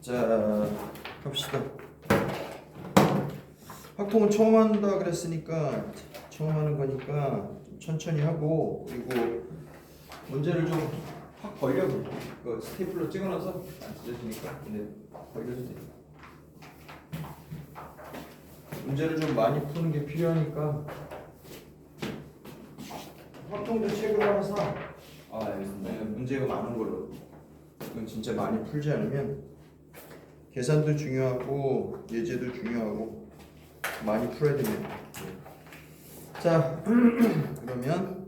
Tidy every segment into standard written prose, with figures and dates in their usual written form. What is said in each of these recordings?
자, 갑시다. 확통은 처음 한다 그랬으니까 처음 하는 거니까 좀 천천히 하고, 그리고 문제를 좀 확 벌려고. 그 스테이플러 찍어놔서 안 찢어지니까. 근데 벌려도 돼. 문제를 좀 많이 푸는 게 필요하니까 확통도 책을 하나 사. 알겠습니다. 네, 문제가 많은 걸로. 이건 진짜 많이 풀지 않으면 계산도 중요하고 예제도 중요하고 많이 풀어야 됩니다. 자, 그러면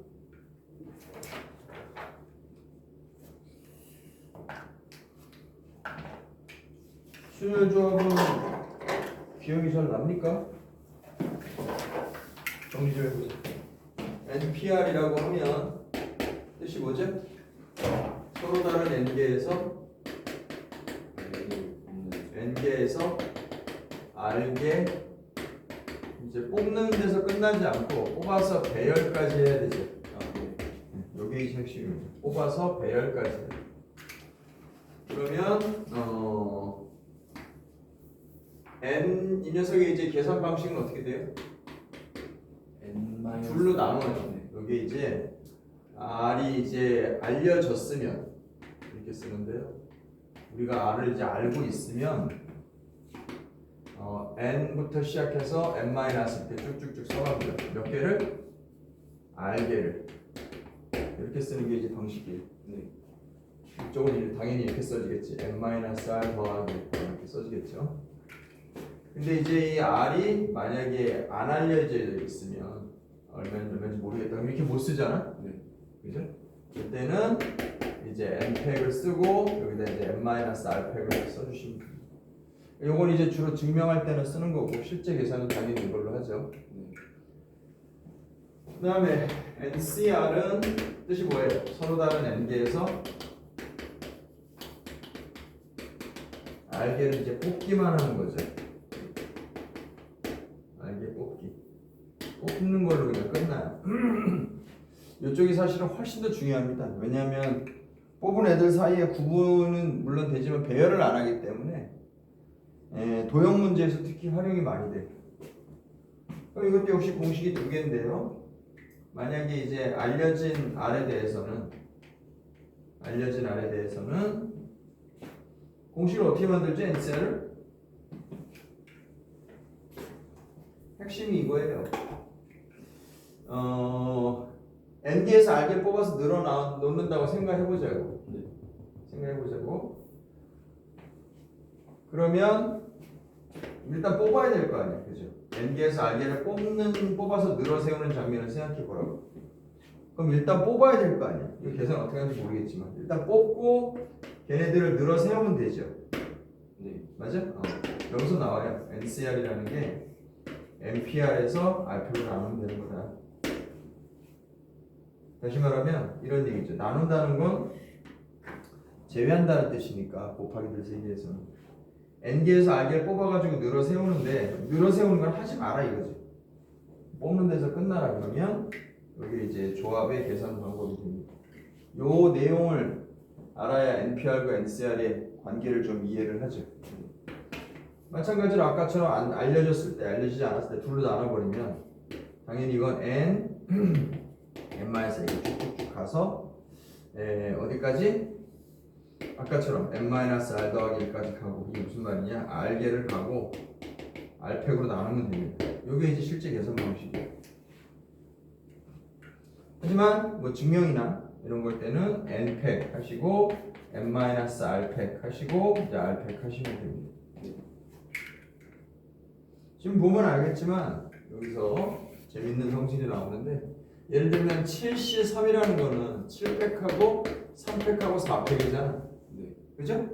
순열 조합은 기억이 잘 납니까? 정리 좀 해보자. NPR이라고 하면 뜻이 뭐죠? 서로 다른 n개에서 R개 이제 뽑는 데서 끝나지 않고 뽑아서 배열까지 해야 되죠. 요게 이제 핵심입니다. 뽑아서 배열까지 해야 돼요. 그러면 n 이 녀석의 이제 계산 방식은 어떻게 돼요? 둘로 나눠요. 여기 이제 R이 이제 알려졌으면 이렇게 쓰는데요. 우리가 R을 이제 알고 있으면 n부터 시작해서 n- 이렇게 쭉쭉쭉 써갑니다. 몇 개를? R개를 이렇게 쓰는 게 이제 방식이에요. 이쪽은 당연히 이렇게 써지겠지. n-R 더하기 이렇게 써지겠죠. 근데 이제 이 R이 만약에 안 알려져 있으면 얼마인지 모르겠다. 그럼 이렇게 못 쓰잖아. 그죠? 그때는 이제 n팩을 쓰고 여기다 이제 n-R 팩을 써주시면 됩니다. 요건 이제 주로 증명할 때는 쓰는 거고 실제 계산은 당연히 이걸로 하죠. 그 다음에 NCR은 뜻이 뭐예요? 서로 다른 n개에서 R개를 이제 뽑기만 하는 거죠. R개 뽑기. 뽑는 걸로 그냥 끝나요. 이쪽이 사실은 훨씬 더 중요합니다. 왜냐하면 뽑은 애들 사이에 구분은 물론 되지만 배열을 안 하기 때문에 도형 문제에서 특히 활용이 많이 돼요. 그럼 이것도 역시 공식이 두 개인데요. 만약에 이제 알려진 R에 대해서는 공식을 어떻게 만들지? NCR을? 핵심이 이거예요. n개에서 R개 뽑아서 놓는다고 생각해보자고. 그러면 일단 뽑아야 될 거 아니야, 그죠? n개에서 R개를 뽑아서 늘어 세우는 장면을 생각해보라고. 그럼 일단 뽑아야 될 거 아니야. 이거 계산 어떻게 하는지 모르겠지만 일단 뽑고 걔네들을 늘어 세우면 되죠. 맞아? 여기서 나와요. NCR이라는 게 NPR에서 R표로 나누면 되는 거다. 다시 말하면 이런 얘기죠. 나눈다는 건 제외한다는 뜻이니까 곱하기를 세개에서는 n개에서 R개를 뽑아가지고 늘어 세우는데 늘어 세우는 걸 하지 마라 이거지. 뽑는 데서 끝나라 그러면 여기 이제 조합의 계산 방법이 됩니다. 요 내용을 알아야 NPR과 NCR의 관계를 좀 이해를 하죠. 마찬가지로 아까처럼 알려졌을 때, 알려지지 않았을 때 둘로 나눠버리면 당연히 이건 n-1 이렇게 쭉쭉쭉 가서 어디까지? 아까처럼 n-R 더하기 1까지 가고 이게 무슨 말이냐? R개를 가고 R팩으로 나누면 됩니다. 이게 이제 실제 계산 방식이에요. 하지만 뭐 증명이나 이런 걸 때는 n팩 하시고 n-R팩 하시고 이제 R팩 하시면 됩니다. 지금 보면 알겠지만 여기서 재밌는 성질이 나오는데 예를 들면 7C3이라는 거는 7팩하고 3팩하고 4팩이잖아. 그죠?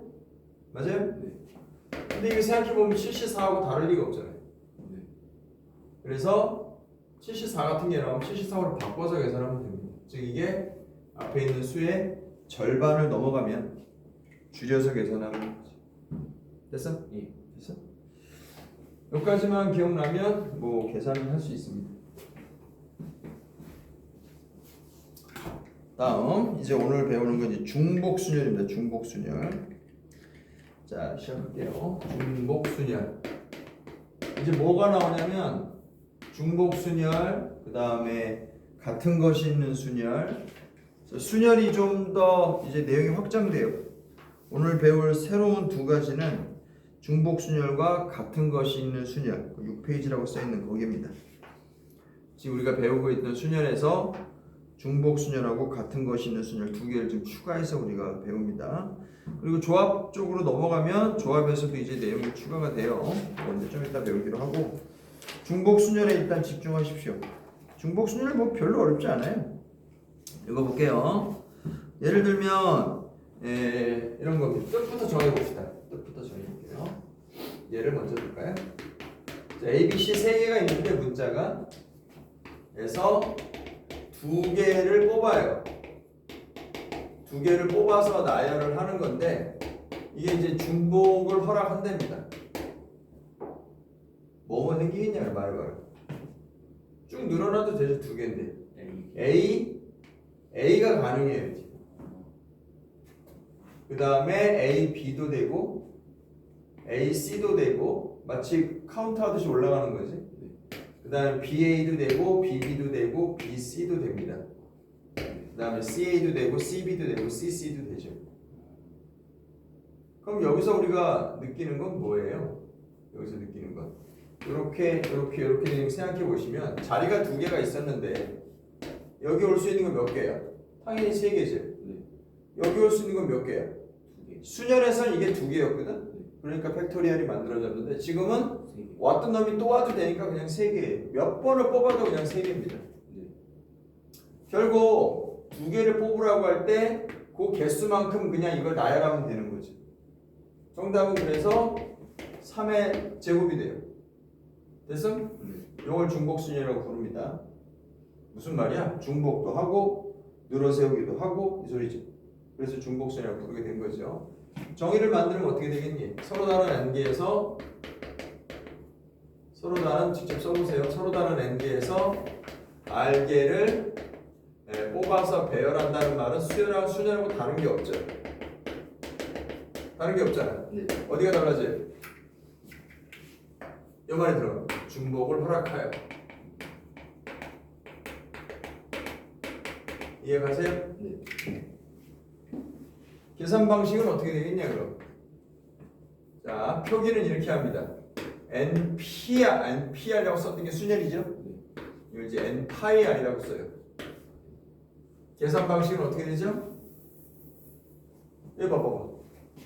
맞아요? 근데 이거 생각해보면 7C4하고 다를 리가 없잖아요. 그래서 7C4 같은 게 나오면 7C4로 바꿔서 계산하면 됩니다. 즉 이게 앞에 있는 수의 절반을 넘어가면 줄여서 계산하면 되지. 됐어? 됐어? 여기까지만 기억나면 뭐 계산을 할 수 있습니다. 다음 이제 오늘 배우는 건 이제 중복순열입니다. 중복순열. 자, 시작할게요. 중복순열. 이제 뭐가 나오냐면 중복순열, 그 다음에 같은 것이 있는 순열. 순열이 좀 더 이제 내용이 확장돼요. 오늘 배울 새로운 두 가지는 중복순열과 같은 것이 있는 순열, 6페이지라고 써있는 거기입니다. 지금 우리가 배우고 있던 순열에서 중복순열하고 같은 것이 있는 순열 두 개를 좀 추가해서 우리가 배웁니다. 그리고 조합 쪽으로 넘어가면 조합에서도 이제 내용이 추가가 돼요. 이제 좀 이따 배우기로 하고, 중복순열에 일단 집중하십시오. 중복순열 뭐 별로 어렵지 않아요. 읽어볼게요. 예를 들면 이런 겁니다. 뜻부터 정해봅시다. 뜻부터 정해볼게요. 예를 먼저 들까요? 자, A, B, C 세 개가 있는데 문자가 그래서 두 개를 뽑아요. 두 개를 뽑아서 나열을 하는 건데 이게 이제 중복을 허락한답니다. 뭐뭐 생기겠냐고 말해봐요. 쭉 늘어나도 되죠. 두 개인데 A가 가능해요. 그 다음에 A, B도 되고 A, C도 되고 마치 카운트하듯이 올라가는 거지. 그 다음에 BA도 되고 BB도 되고 BC도 됩니다. 그 다음에 CA도 되고 CB도 되고 CC도 되죠. 그럼 여기서 우리가 느끼는 건 뭐예요? 여기서 느끼는 건 이렇게 생각해 보시면 자리가 두 개가 있었는데 여기 올 수 있는 건 몇 개야? 당연히 세 개죠. 여기 올 수 있는 건 몇 개야? 두 개. 순열에서는 이게 두 개였거든. 그러니까 팩토리얼이 만들어졌는데 지금은 왔던 놈이 또 와도 되니까 그냥 세 개. 몇 번을 뽑아도 그냥 세 개입니다. 결국 두 개를 뽑으라고 할 때 그 개수만큼 그냥 이걸 나열하면 되는 거지. 정답은 그래서 3의 제곱이 돼요. 됐어? 이걸 중복순열이라고 부릅니다. 무슨 말이야? 중복도 하고 늘어세우기도 하고 이 소리죠. 그래서 중복순열이라고 부르게 된 거죠. 정의를 만들면 어떻게 되겠니? 서로 다른 n개에서 직접 써보세요. 서로 다른 n개에서 r개를 뽑아서 배열한다는 말은 수열하고 순열하고 다른 게 없죠. 다른 게 없잖아. 어디가 달라져요? 이 말에 들어. 중복을 허락하여. 이해가세요? 계산 방식은 어떻게 되겠냐 그럼? 자, 표기는 이렇게 합니다. NPR이라고 썼던 게 순열이죠? 이걸 이제 NPIR이라고 써요. 계산 방식은 어떻게 되죠? 여기 봐봐.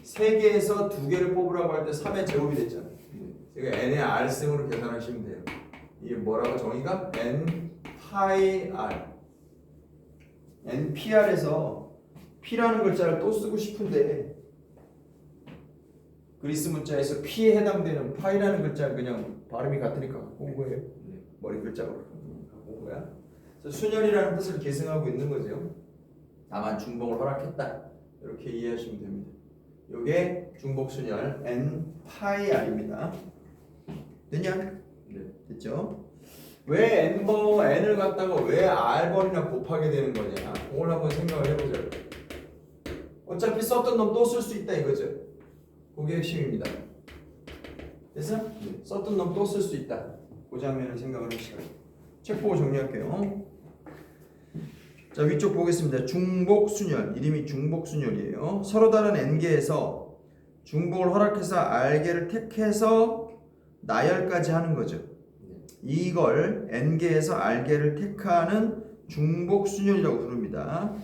3개에서 2개를 뽑으라고 할 때 3의 제곱이 됐잖아. 그러니까 n의 r승으로 계산하시면 돼요. 이게 뭐라고 정의가? NPIR. NPR에서 P라는 글자를 또 쓰고 싶은데 그리스 문자에서 P에 해당되는 파이라는 글자는 그냥 발음이 같으니까 갖고 온 거예요. 머리 글자로 갖고 온 거야. 그래서 순열이라는 뜻을 계승하고 있는 거죠. 다만 중복을 허락했다. 이렇게 이해하시면 됩니다. 이게 중복순열 NPIR입니다. 됐냐? 됐죠? 왜 n을 갖다가 왜 r번이나 곱하게 되는 거냐? 그걸 한번 생각을 해보자. 어차피 썼던 놈 또 쓸 수 있다 이거죠. 그게 핵심입니다. 됐어? 썼던 놈 또 쓸 수 있다. 그 장면을 생각을 하시고 책 보고 정리할게요. 자, 위쪽 보겠습니다. 중복순열, 이름이 중복순열이에요. 서로 다른 n개에서 중복을 허락해서 r개를 택해서 나열까지 하는 거죠. 이걸 n개에서 r개를 택하는 중복순열이라고 부릅니다.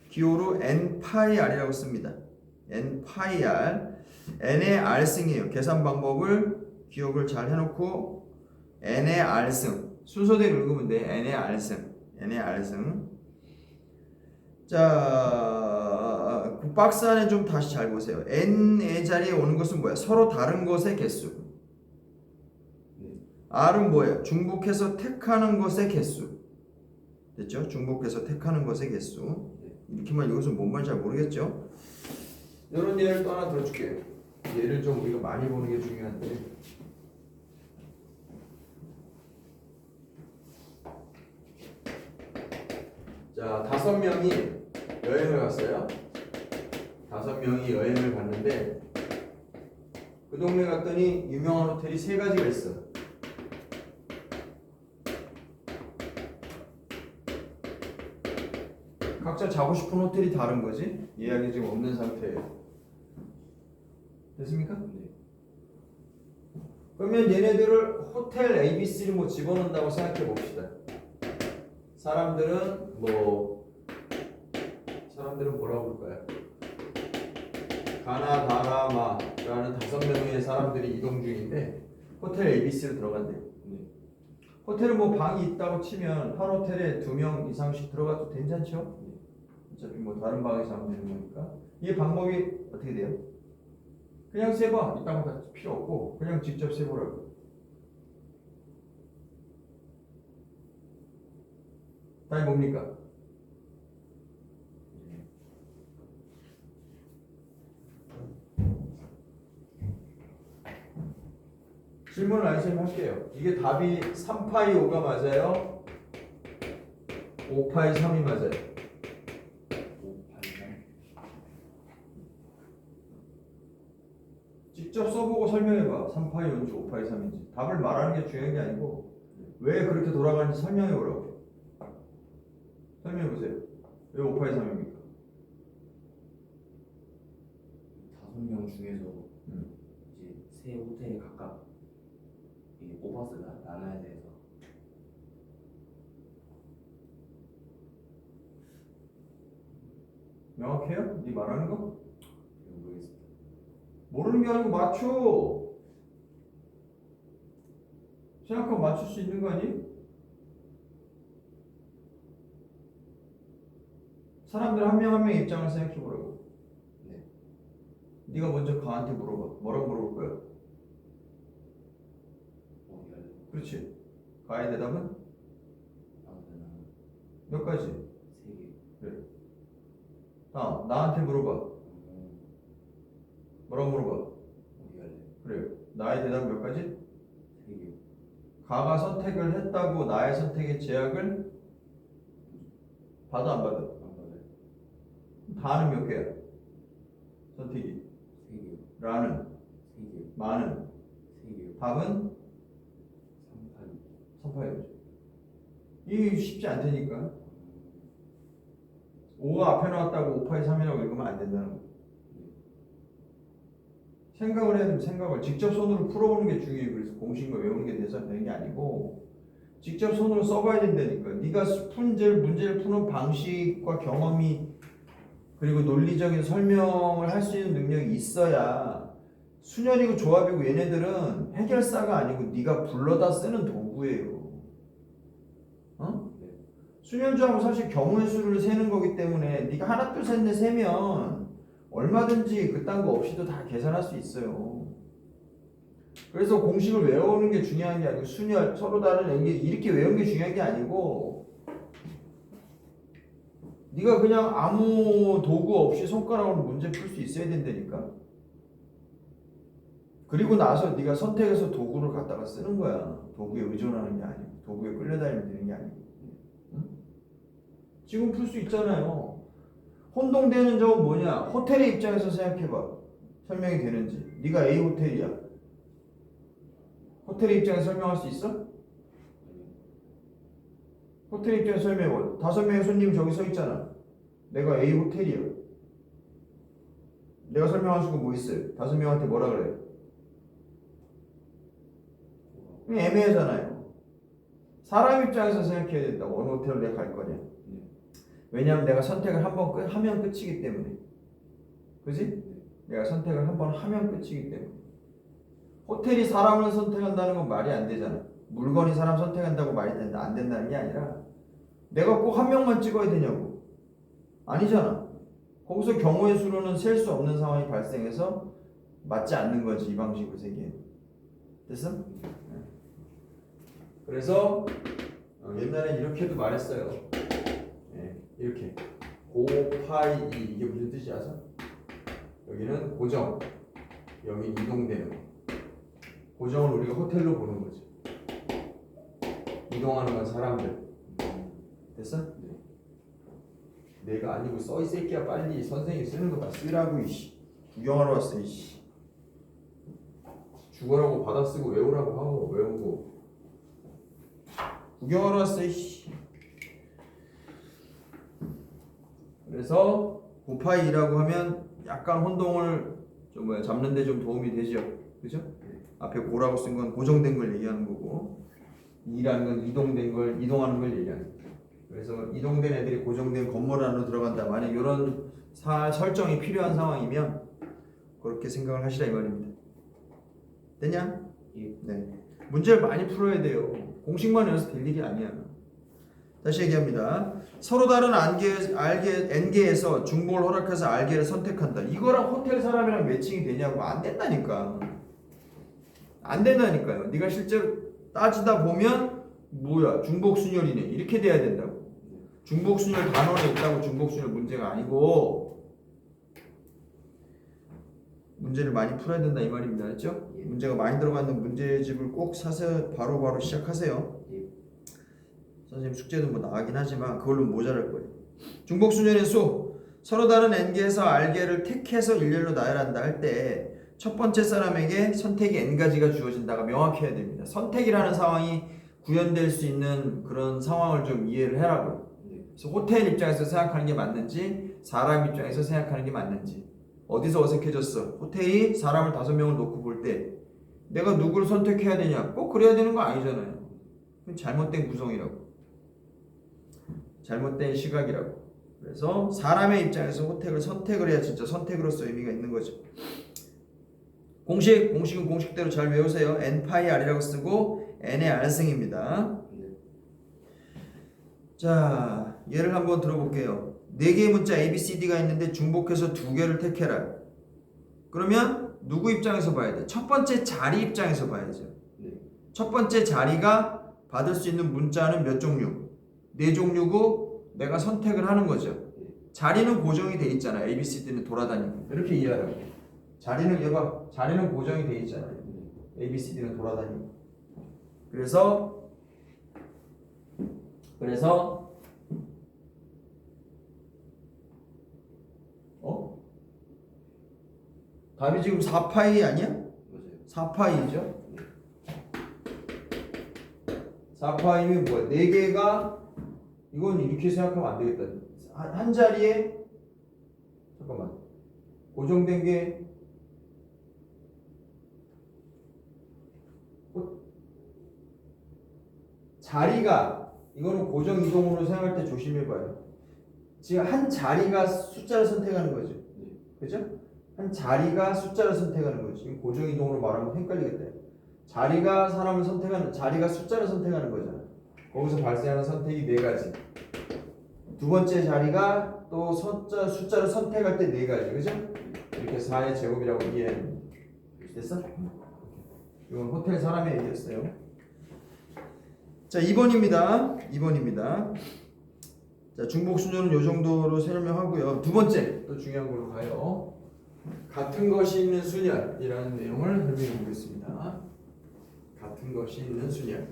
기호로 n파이r이라고 씁니다. n파이r, n의 r승이에요. 계산 방법을 기억을 잘 해놓고 n의 r승, 순서대로 읽으면 돼. n의 r승. 자, 그 박스 안에 좀 다시 잘 보세요. n의 자리에 오는 것은 뭐야? 서로 다른 것의 개수. r은 뭐예요? 중복해서 택하는 것의 개수. 됐죠? 중복해서 택하는 것의 개수. 이렇게만 읽어서 뭔 말인지 잘 모르겠죠? 이런 예를 또 하나 들어줄게요. 예를 좀 우리가 많이 보는 게 중요한데. 자, 5명이 여행을 갔어요. 5명이 여행을 갔는데 그 동네 갔더니 유명한 호텔이 3가지가 있어. 각자 자고 싶은 호텔이 다른 거지? 예약이 지금 없는 상태예요. 됐습니까? 네. 그러면 얘네들을 호텔 ABC를 뭐 집어넣는다고 생각해 봅시다. 사람들은 뭐라고 볼까요? 가나다라마라는 5명의 사람들이 이동 중인데 호텔 ABC로 들어간대요. 네. 호텔은 뭐 방이 있다고 치면 한 호텔에 2명 이상씩 들어가도 괜찮죠? 네. 어차피 뭐 다른 방에서 하면 되는 거니까. 이 방법이 어떻게 돼요? 그냥 세봐. 이딴 거 필요 없고 그냥 직접 세보라고. 답이 뭡니까? 질문을 안쌤 할게요. 이게 답이 3파이 5가 맞아요? 5파이 3이 맞아요? 5파이 3. 직접 써보고 설명해봐. 3파이 5인지 5파이 3인지. 답을 말하는 게 중요한 게 아니고 왜 그렇게 돌아가는지 설명해보라고. 설명해보세요. 왜 5파이 3입니까? 5명 중에서 이제 세 호텔이 각각 이게 뽑아서 나눠야 돼서. 명확해요? 네 말하는 거? 모르겠습니다. 모르는 게 아니고 맞춰. 생각하면 맞출 수 있는 거 아니? 사람들 한 명 한 명 입장을 생각해 보라고. 네. 네가 먼저 가한테 물어봐. 뭐라고 물어볼 거야? 어디 갈래? 그렇지. 가의 대답은 아무데나. 몇 가지? 3개. 그래. 다음 나한테 물어봐. 뭐라고 물어봐? 어디 갈래? 그래. 나의 대답 몇 가지? 3개. 가가 선택을 했다고 나의 선택의 제약을 받아 안 받아? 안 받아요. 다는 몇 개야? 선택이. 3개요. 라는 3개요. 많은 3개요. 답은 3파이죠. 이게 쉽지 않다니까. 5가 앞에 나왔다고 5파이 3이라고 읽으면 안 된다는 거야. 생각을 해야 되면 생각을 직접 손으로 풀어보는 게 중요해요. 그래서 공식을 외우는 게 돼서 되는 게 아니고 직접 손으로 써봐야 된다니까. 네가 문제를 푸는 방식과 경험이 그리고 논리적인 설명을 할 수 있는 능력이 있어야 수열이고 조합이고 얘네들은 해결사가 아니고 네가 불러다 쓰는 도구예요. 어? 네. 수열조합은 사실 경우의 수를 세는 거기 때문에 네가 하나 둘 셋 넷 세면 얼마든지 그딴 거 없이도 다 계산할 수 있어요. 그래서 공식을 외우는 게 중요한 게 아니고 순열 서로 다른 이렇게 외우는 게 중요한 게 아니고 네가 그냥 아무 도구 없이 손가락으로 문제 풀 수 있어야 된다니까. 그리고 나서 네가 선택해서 도구를 갖다가 쓰는 거야. 도구에 의존하는 게 아니고 도구에 끌려다니면 되는 게 아니고. 응? 지금 풀 수 있잖아요. 혼동되는 점은 뭐냐? 호텔의 입장에서 생각해봐. 설명이 되는지. 네가 A 호텔이야. 호텔의 입장에서 설명할 수 있어? 호텔 입장에서 설명해봐. 5명의 손님이 저기 서 있잖아. 내가 A 호텔이야. 내가 설명할 수가 뭐 있어요? 5명한테 뭐라 그래? 애매하잖아요. 사람 입장에서 생각해야 된다. 어느 호텔을 내가 갈 거냐. 왜냐하면 내가 선택을 한 번 하면 끝이기 때문에. 그지? 내가 선택을 한 번 하면 끝이기 때문에. 호텔이 사람을 선택한다는 건 말이 안 되잖아. 물건이 사람 선택한다고 말이 된다. 안 된다는 게 아니라 내가 꼭 한 명만 찍어야 되냐고. 아니잖아. 거기서 경우의 수로는 셀 수 없는 상황이 발생해서 맞지 않는 거지. 이 방식으로 세기에는. 됐어? 그래서 옛날에 이렇게도 말했어요. 이렇게 고파이 2 이게 무슨 뜻이 아세요? 여기는 고정, 여기 이동되는 거. 고정을 우리가 호텔로 보는 거지. 이동하는 건 사람들. 됐어? 네. 내가 아니고 써 이 새끼야. 빨리 선생님이 쓰는 거 다 쓰라고. 이씨. 구경하러 왔어. 이씨. 죽어라고 받아 쓰고 외우라고 하고 외우고 구경하러 왔어. 이씨. 그래서 곱하기 2라고 하면 약간 혼동을 좀 잡는데 좀 도움이 되죠. 그죠? 앞에 고라고 쓴 건 고정된 걸 얘기하는 거고 2라는 건 이동된 걸 이동하는 걸 얘기하는 거예요. 그래서 이동된 애들이 고정된 건물 안으로 들어간다. 만약 이런 설정이 필요한 상황이면 그렇게 생각을 하시라 이 말입니다. 됐냐? 예. 네. 문제를 많이 풀어야 돼요. 공식만 외워서 될 일이 아니야. 다시 얘기합니다. 서로 다른 n개에서 중복을 허락해서 r개를 선택한다. 이거랑 호텔 사람이랑 매칭이 되냐고. 안 된다니까. 안 된다니까요. 네가 실제로 따지다 보면 뭐야 중복순열이네 이렇게 돼야 된다고. 중복순열 단원에 있다고 중복순열 문제가 아니고 문제를 많이 풀어야 된다 이 말입니다. 알죠? 예. 문제가 많이 들어가는 문제집을 꼭 사서 바로바로 시작하세요. 예. 선생님 숙제도 뭐 나가긴 하지만 그걸로 모자랄 거예요. 중복순열의 수 서로 다른 n개에서 r개를 택해서 일렬로 나열한다 할 때 첫 번째 사람에게 선택이 n가지가 주어진다가 명확해야 됩니다. 선택이라는 상황이 구현될 수 있는 그런 상황을 좀 이해를 해라고요. 그래서 호텔 입장에서 생각하는 게 맞는지 사람 입장에서 생각하는 게 맞는지 어디서 어색해졌어? 호텔이 사람을 5명을 놓고 볼 때 내가 누구를 선택해야 되냐? 꼭 그래야 되는 거 아니잖아요. 그건 잘못된 구성이라고. 잘못된 시각이라고. 그래서 사람의 입장에서 호텔을 선택을 해야 진짜 선택으로서 의미가 있는 거죠. 공식은 공식대로 잘 외우세요. n 파이 r이라고 쓰고 n의 r승입니다. 자, 예를 한번 들어볼게요. 4개의 문자 A, B, C, D가 있는데 중복해서 2개를 택해라. 그러면 누구 입장에서 봐야 돼? 첫 번째 자리 입장에서 봐야죠. 첫 번째 자리가 받을 수 있는 문자는 몇 종류? 4종류고 내가 선택을 하는 거죠. 자리는 고정이 돼 있잖아. A, B, C, D는 돌아다니고. 이렇게 이해하라고. 자리는 고정이 돼 있잖아요. A, B, C, D는 돌아다니고. 그래서 답이 지금 4파이 아니야? 맞아요. 4파이죠? 4파이면 뭐야? 4개가 이건 이렇게 생각하면 안 되겠다. 한 자리에 잠깐만 고정된 게 자리가 이거는 고정 이동으로 생각할 때 조심해봐요. 지금 한 자리가 숫자를 선택하는 거죠. 그죠? 한 자리가 숫자를 선택하는 거지. 고정 이동으로 말하면 헷갈리겠다. 자리가 사람을 선택하는 자리가 숫자를 선택하는 거잖아. 거기서 발생하는 선택이 4가지. 두 번째 자리가 또 숫자를 선택할 때 4가지. 그죠? 이렇게 4의 제곱이라고 이해해. 됐어? 이건 호텔 사람의 얘기였어요. 자, 2번입니다. 자, 중복순열은 이 정도로 설명하고요. 두 번째 또 중요한 걸로 가요. 같은 것이 있는 순열이라는 내용을 설명해 보겠습니다. 같은 것이 있는 순열.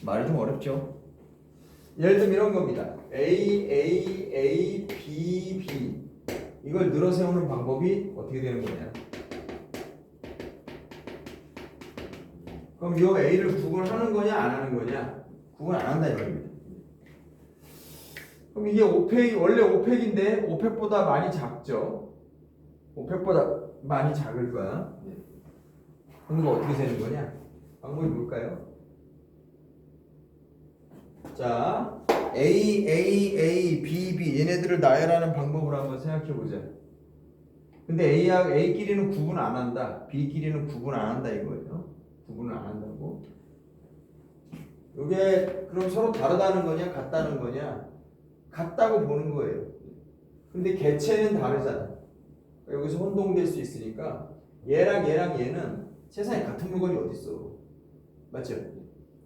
말이 좀 어렵죠? 예를 들면 이런 겁니다. A, B 이걸 늘어 세우는 방법이 어떻게 되는 거냐? 그럼 이 A를 구분하는 거냐 안 하는 거냐? 구분 안 한다 이 말입니다. 그럼 이게 5팩이 원래 5팩인데 5팩보다 많이 작죠? 5팩보다 많이 작을 거야. 그럼 이거 어떻게 세는 거냐? 방법이 뭘까요? 자, A, B 얘네들을 나열하는 방법을 한번 생각해 보자. 근데 A끼리는 구분 안 한다. B끼리는 구분 안 한다 이거예요. 구분을 안 한다고. 이게 그럼 서로 다르다는 거냐, 같다는 거냐? 같다고 보는 거예요. 근데 개체는 다르잖아. 여기서 혼동될 수 있으니까 얘랑 얘는 세상에 같은 물건이 어디 있어? 맞죠?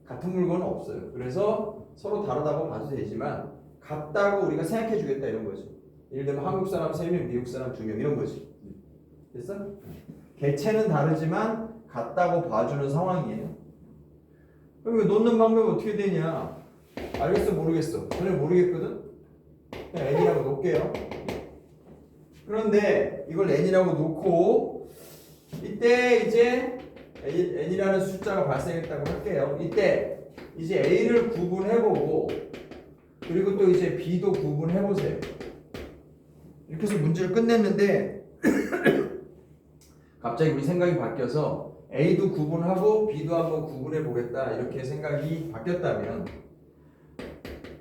같은 물건은 없어요. 그래서 서로 다르다고 봐도 되지만 같다고 우리가 생각해 주겠다 이런 거죠. 예를 들면 한국 사람 3명, 미국 사람 2명 이런 거지. 됐어? 개체는 다르지만 같다고 봐주는 상황이에요. 그럼 이거 놓는 방법이 어떻게 되냐? 알겠어? 모르겠어? 전혀 모르겠거든? 그냥 n이라고 놓을게요. 그런데 이걸 n이라고 놓고 이때 이제 n이라는 숫자가 발생했다고 할게요. 이때 이제 a를 구분해보고 그리고 또 이제 b도 구분해보세요. 이렇게 해서 문제를 끝냈는데 갑자기 우리 생각이 바뀌어서 A도 구분하고 B도 한번 구분해 보겠다 이렇게 생각이 바뀌었다면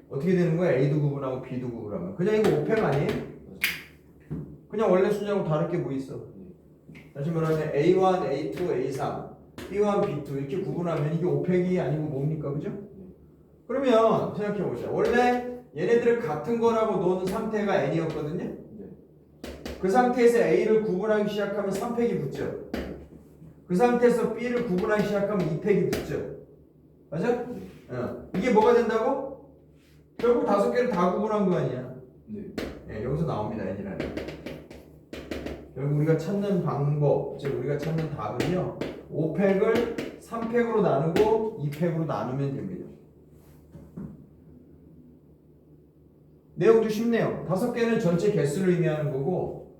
어떻게 되는 거야? A도 구분하고 B도 구분하면 그냥 이거 오펙 아니에요? 그냥 원래 수냐고 다를 게 뭐 있어? 다시 말하면 A1, A2, A3, B1, B2 이렇게 구분하면 이게 오펙이 아니고 뭡니까? 그죠? 그러면 생각해 보자. 원래 얘네들을 같은 거라고 놓은 상태가 N이었거든요. 그 상태에서 A를 구분하기 시작하면 3팩이 붙죠. 그 상태에서 B를 구분하기 시작하면 2팩이 붙죠. 맞아? 이게 뭐가 된다고? 결국 5개를 다 구분한 거 아니야. 네, 여기서 나옵니다. N이라는. 결국 우리가 찾는 방법, 즉 우리가 찾는 답은요. 5팩을 3팩으로 나누고 2팩으로 나누면 됩니다. 내용도 쉽네요. 5개는 전체 개수를 의미하는 거고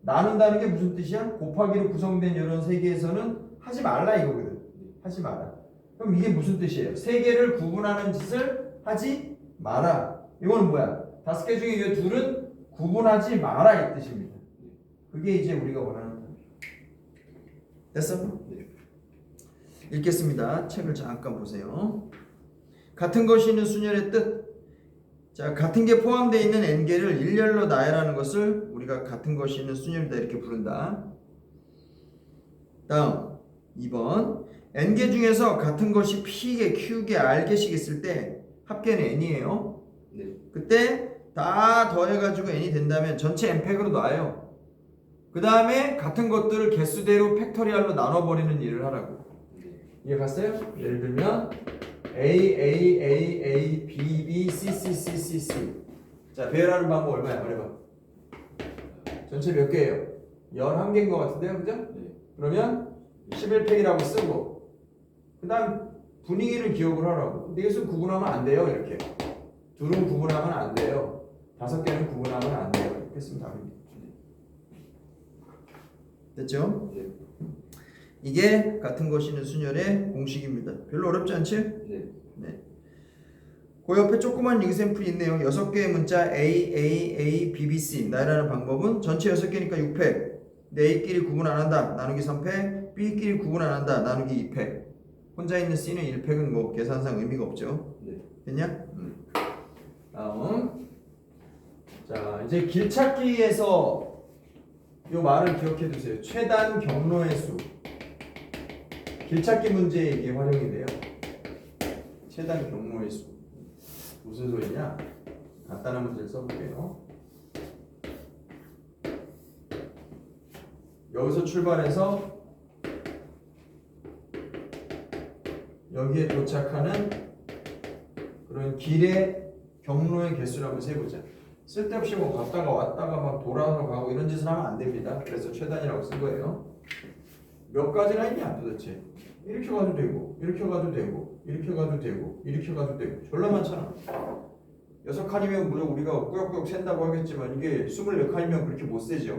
나눈다는 게 무슨 뜻이야? 곱하기로 구성된 이런 세계에서는 하지 말라 이거거든. 하지 마라. 그럼 이게 무슨 뜻이에요? 세계를 구분하는 짓을 하지 마라. 이거는 뭐야? 5개 중에 이 둘은 구분하지 마라 이 뜻입니다. 그게 이제 우리가 원하는 답이에요. 됐어? 읽겠습니다. 책을 잠깐 보세요. 같은 것이 있는 순열의 뜻. 자, 같은 게 포함되어 있는 n개를 일렬로 나열하는 것을 우리가 같은 것이 있는 순열이다 이렇게 부른다. 다음 2번 n개 중에서 같은 것이 p개, q개, r개씩 있을 때 합계는 n이에요. 그때 다 더해가지고 n이 된다면 전체 n팩으로 놔요. 그 다음에 같은 것들을 개수대로 팩토리얼로 나눠버리는 일을 하라고. 이해 갔어요? 예를 들면 A, A, A, A, B, B, C, C, C, C, C. 자, 배열하는 방법 얼마야? 말해봐. 전체 몇 개예요? 11개인 것 같은데요? 그죠? 그러면 11팩이라고 쓰고 그 다음 분위기를 기억을 하라고. 근데 이것은 구분하면 안 돼요. 이렇게. 둘은 구분하면 안 돼요. 5개는 구분하면 안 돼요. 이렇게 쓰면 답입니다. 됐죠? 이게 같은 것이 있는 순열의 공식입니다. 별로 어렵지 않지? 네. 그 옆에 조그만 example이 있네요. 6개의 문자 A, A, A, B, B, C 나열하는 방법은 전체 6개니까 6팩. 근데 A끼리 구분 안 한다. 나누기 3팩. B끼리 구분 안 한다. 나누기 2팩. 혼자 있는 C는 1팩은 뭐 계산상 의미가 없죠. 됐냐? 다음. 자, 이제 길찾기에서 이 말을 기억해 두세요. 최단 경로의 수. 길찾기 문제에 이게 활용이 돼요. 최단 경로의 수. 무슨 소리냐? 간단한 문제를 써볼게요. 여기서 출발해서 여기에 도착하는 그런 길의 경로의 개수를 한번 세보자. 쓸데없이 뭐 갔다가 왔다가 막 돌아서 가고 이런 짓을 하면 안 됩니다. 그래서 최단이라고 쓴 거예요. 몇 가지나 있냐 도대체? 이렇게 가도 되고 이렇게 가도 되고 이렇게 가도 되고 이렇게 가도 되고 졸라 많잖아. 6칸이면 물론 우리가 꾸역꾸역 센다고 하겠지만 이게 24칸이면 그렇게 못 세죠.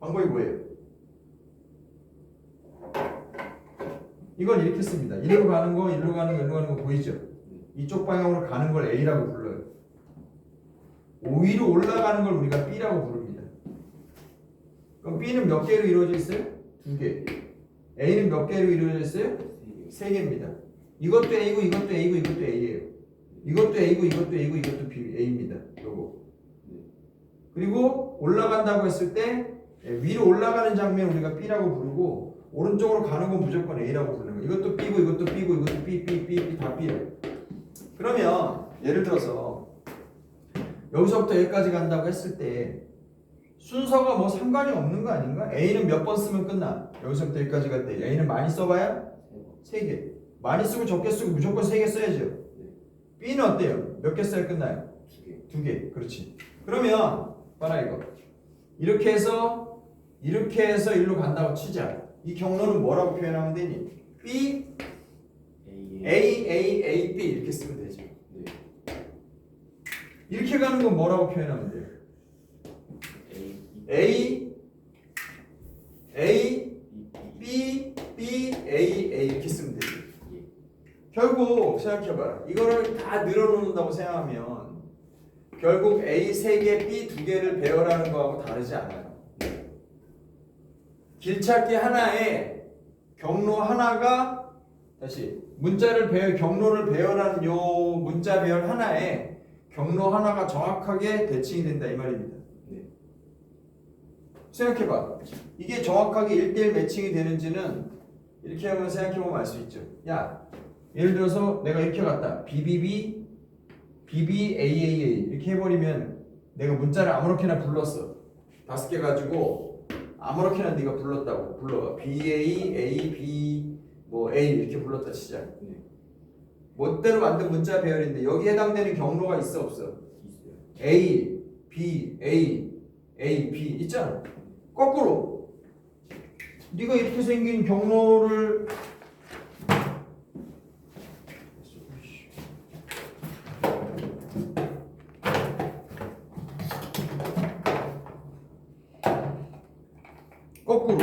방법이 뭐예요? 이건 이렇게 씁니다. 이리로 가는 거, 이리로 가는 거, 이리로 가는 거 보이죠? 이쪽 방향으로 가는 걸 A라고 불러요. 위로 올라가는 걸 우리가 B라고 부릅니다. 그럼 B는 몇 개로 이루어져 있어요? 2개. A는 몇 개로 이루어져 있어요? 3개입니다. 이것도 A고 이것도 A고 이것도 A예요. 이것도 A고 이것도 A고 이것도 A입니다. 요거. 그리고 올라간다고 했을 때 위로 올라가는 장면 우리가 B라고 부르고 오른쪽으로 가는 건 무조건 A라고 부르는 거예요. 이것도 B고 이것도 B고 이것도 B 다 B예요. 그러면 예를 들어서 여기서부터 여기까지 간다고 했을 때 순서가 뭐 상관이 없는 거 아닌가? A는 몇 번 쓰면 끝나? 여기서부터 여기까지 갈 때 A는 많이 써봐야 3개. 많이 쓰고 적게 쓰고 무조건 3개 써야죠. B는 어때요? 몇 개 써야 끝나요? 2개. 그렇지. 그러면 봐라 이거. 이렇게 해서 일로 간다고 치자. 이 경로는 뭐라고 표현하면 되니? B A B 이렇게 쓰면 되죠. 네. 이렇게 가는 건 뭐라고 표현하면 돼요? A B A 이렇게 쓰면 되죠. 예. 결국 생각해봐라. 이거를 다 늘어놓는다고 생각하면 결국 A 3개, B 2개를 배열하는 거하고 다르지 않아요. 길찾기 하나에 경로 하나가 다시 경로를 배열하는 요 문자 배열 하나에 경로 하나가 정확하게 대칭이 된다 이 말입니다. 네. 생각해봐. 이게 정확하게 1대1 매칭이 되는지는 이렇게 한번 생각해보면 알 수 있죠. 야, 예를 들어서 내가 이렇게 갔다. BBB, BBAAA 이렇게 해버리면 내가 문자를 아무렇게나 불렀어. 5개 가지고 아무렇게나 네가 불렀다고 불러봐. BA, A, B, 뭐 A 이렇게 불렀다 치자. 네. 멋대로 만든 문자 배열인데 여기에 해당되는 경로가 있어 없어? 있어요. A, B, A, A, B 있잖아. 거꾸로 네가 이렇게 생긴 경로를 거꾸로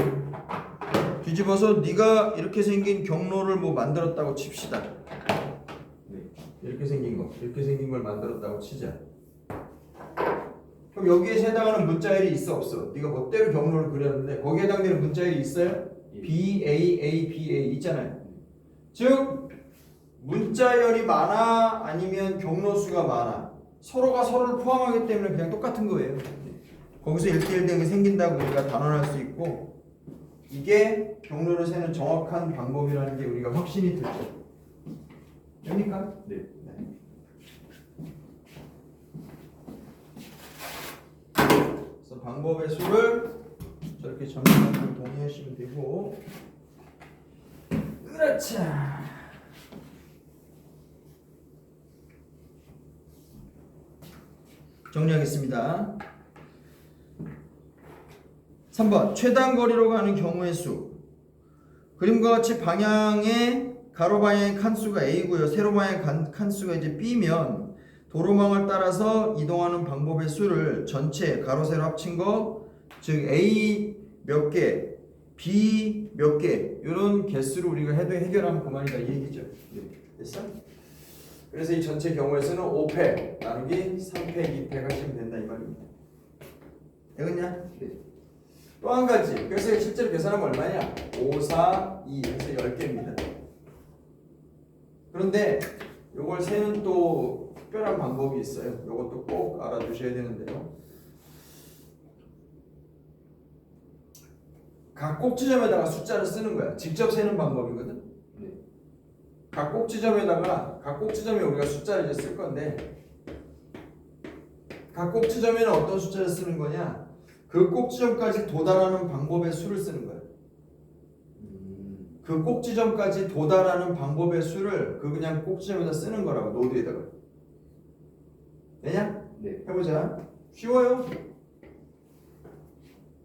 뒤집어서 네가 이렇게 생긴 경로를 뭐 만들었다고 칩시다. 네. 이렇게 생긴 걸 만들었다고 치자. 그럼 여기에 해당하는 문자열이 있어 없어? 네가 멋대로 경로를 그렸는데 거기에 해당되는 문자열이 있어요? 예. B, A, A, B, A 있잖아요. 즉 문자열이 많아 아니면 경로수가 많아 서로가 서로를 포함하기 때문에 그냥 똑같은 거예요. 거기서 1대1 등이 생긴다고 우리가 단언할 수 있고 이게 경로를 세는 정확한 방법이라는 게 우리가 확신이 들죠. 됩니까? 네. 그래서 방법의 수를 저렇게 정리하고 동의하시면 되고 그렇지. 정리하겠습니다. 3번 최단 거리로 가는 경우의 수. 그림과 같이 방향의 가로 방향의 칸수가 A고요. 세로 방향의 칸수가 이제 B면 도로망을 따라서 이동하는 방법의 수를 전체 가로 세로 합친 거, 즉 A 몇 개, B 몇 개 이런 개수로 우리가 해결하면 그만이다 이 얘기죠. 됐어? 그래서 이 전체 경우에서는 5패 나누기 3패 2패 하시면 된다 이 말입니다. 되겠냐? 네. 또 한 가지. 그래서 실제로 계산하면 얼마냐? 5, 4, 2 해서 10개입니다. 그런데 이걸 세는 또 특별한 방법이 있어요. 이것도 꼭 알아두셔야 되는데요. 각 꼭지점에다가 숫자를 쓰는 거야. 직접 세는 방법이거든. 네. 각 꼭지점에 우리가 숫자를 이제 쓸 건데 각 꼭지점에는 어떤 숫자를 쓰는 거냐? 그 꼭지점까지 도달하는 방법의 수를 쓰는 거야. 그 꼭지점까지 도달하는 방법의 수를 그냥 꼭지점에다 쓰는 거라고 노드에다가. 되냐? 네. 해보자. 쉬워요.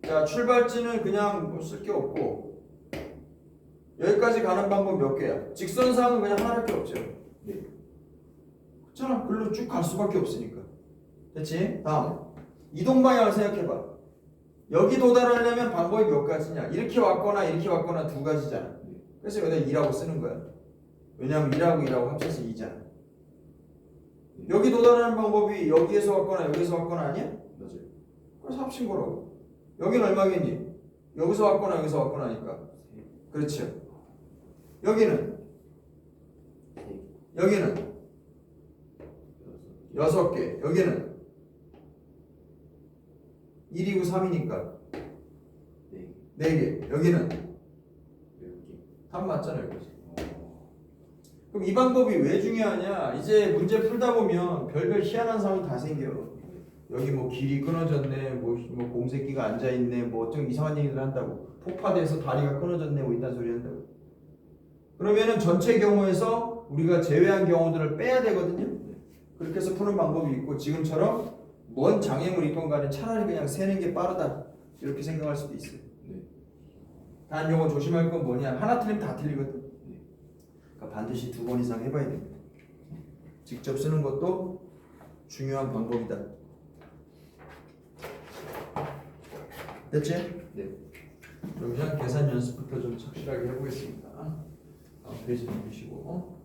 자, 출발지는 그냥 뭐 쓸 게 없고 여기까지 가는 방법 몇 개야? 직선상은 그냥 하나밖에 없죠. 네. 그렇잖아. 글로 쭉 갈 수밖에 없으니까. 됐지? 다음 이동 방향을 생각해봐. 여기 도달하려면 방법이 몇 가지냐? 이렇게 왔거나 두 가지잖아. 그래서 여기다 2라고 쓰는 거야. 왜냐하면 2하고 합쳐서 2잖아. 여기 도달하는 방법이 여기에서 왔거나 아니야? 맞아요. 그래서 합친 거라고. 여기는 얼마겠니? 여기서 왔거나 하니까. 그렇죠. 여기는 6개. 여기는 1이고 3이니까 4개. 여기는 3 맞잖아요. 그렇지? 그럼 이 방법이 왜 중요하냐? 이제 문제 풀다 보면 별별 희한한 상황이 다 생겨. 여기 뭐 길이 끊어졌네, 뭐 곰새끼가 앉아있네, 뭐 좀 이상한 얘기들 한다고. 폭파돼서 다리가 끊어졌네, 뭐 이딴 소리 한다고. 그러면은 전체 경우에서 우리가 제외한 경우들을 빼야 되거든요. 그렇게 해서 푸는 방법이 있고 지금처럼 뭔 장애물 있건 간에 차라리 그냥 세는 게 빠르다 이렇게 생각할 수도 있어요. 네. 단 요거 조심할 건 뭐냐, 하나 틀리면 다 틀리거든. 그러니까 반드시 2번 이상 해봐야 됩니다. 직접 쓰는 것도 중요한 방법이다. 됐지? 네. 그러면 계산 연습부터 좀 착실하게 해보겠습니다. 다음 페이지 넘기시고.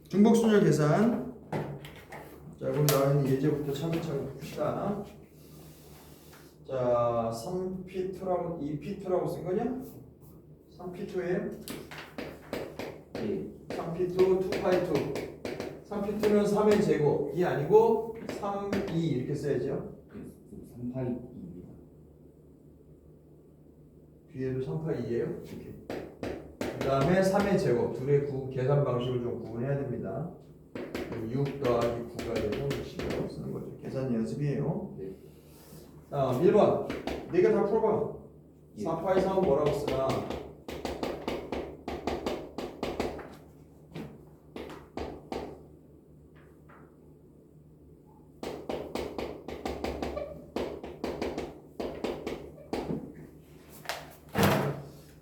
중복순열 계산. 자, 그럼 나와 있는 예제부터 차근차근 봅시다. 자, 3P2라고 2P2라고 쓴 거냐? 3P2예요? 네. 3P2, 2파이2. 3P2는 3의 제곱. 이 아니고 3, 2 이렇게 써야죠. 3파이입니다. 뒤에도 3파 2예요. 이렇게. 그 다음에 3의 제곱. 둘의 계산 방식을 좀 구분해야 됩니다. 6 더하기 9가 되고 10이라고 쓰는 거죠. 계산 연습이에요. 네. 다음 1번. 4개 다 풀어봐. 예. 4파이 3은 뭐라고 쓰나?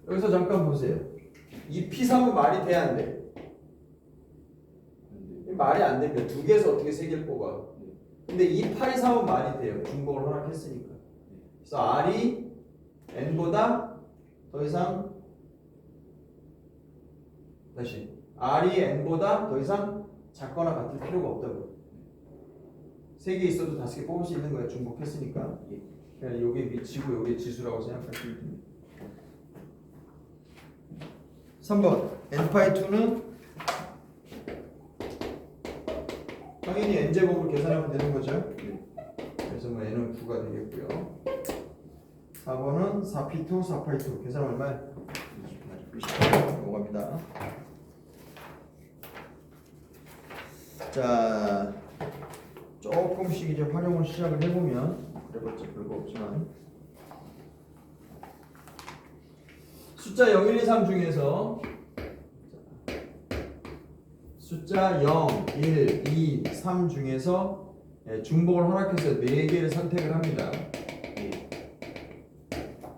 여기서 잠깐 보세요. 이 P3은 말이 돼, 안 돼? 말이 안 됩니다. 2개에서 어떻게 3개를 뽑아? 근데 이 파이 3은 말이 돼요. 중복을 허락했으니까. 그래서 R이 N보다 더 이상 다시 R이 N보다 더 이상 작거나 같을 필요가 없다고. 3개 있어도 5개 뽑을 수 있는 거예요. 중복했으니까. 그냥 요게 미치고 요게 지수라고 생각하시면 됩니다. 3번 N파이2는 당연히 N제곱으로 계산하면 되는 거죠. 그래서 뭐 N은 9가 되겠고요. 4번은 4P2, 4파이2 계산 얼마야? 28 넘어갑니다. 자, 조금씩 이제 활용을 시작을 해보면 그래봤자 별거 없지만 숫자 0, 1, 2, 3 중에서 숫자 0, 1, 2, 3 중에서 중복을 허락해서 4개를 선택을 합니다.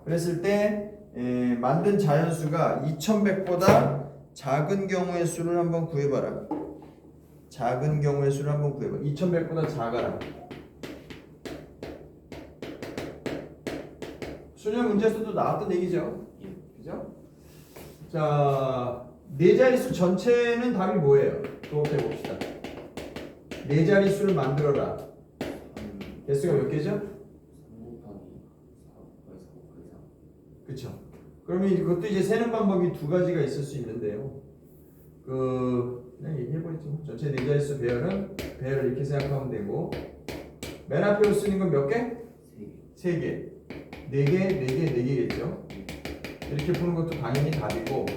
그랬을 때 만든 자연수가 2100보다 작은 경우의 수를 한번 구해봐라. 작은 경우의 수를 한번 구해봐. 2100보다 작아라. 수능 문제에서도 나왔던 얘기죠. 그죠? 자, 네 자릿수 전체는 답이 뭐예요? 또 해봅시다. 네 자릿수를 만들어라. 개수가 몇 개죠? 3 곱하기 4 곱하기 4 곱하기 3. 그쵸. 그러면 이것도 이제 세는 방법이 2가지가 있을 수 있는데요. 그냥 얘기해버리죠. 전체 네 자릿수 배열은 배열을 이렇게 생각하면 되고, 맨 앞에 쓰는 건 몇 개? 3개. 4개, 4개, 4개겠죠. 이렇게 푸는 것도 당연히 답이고,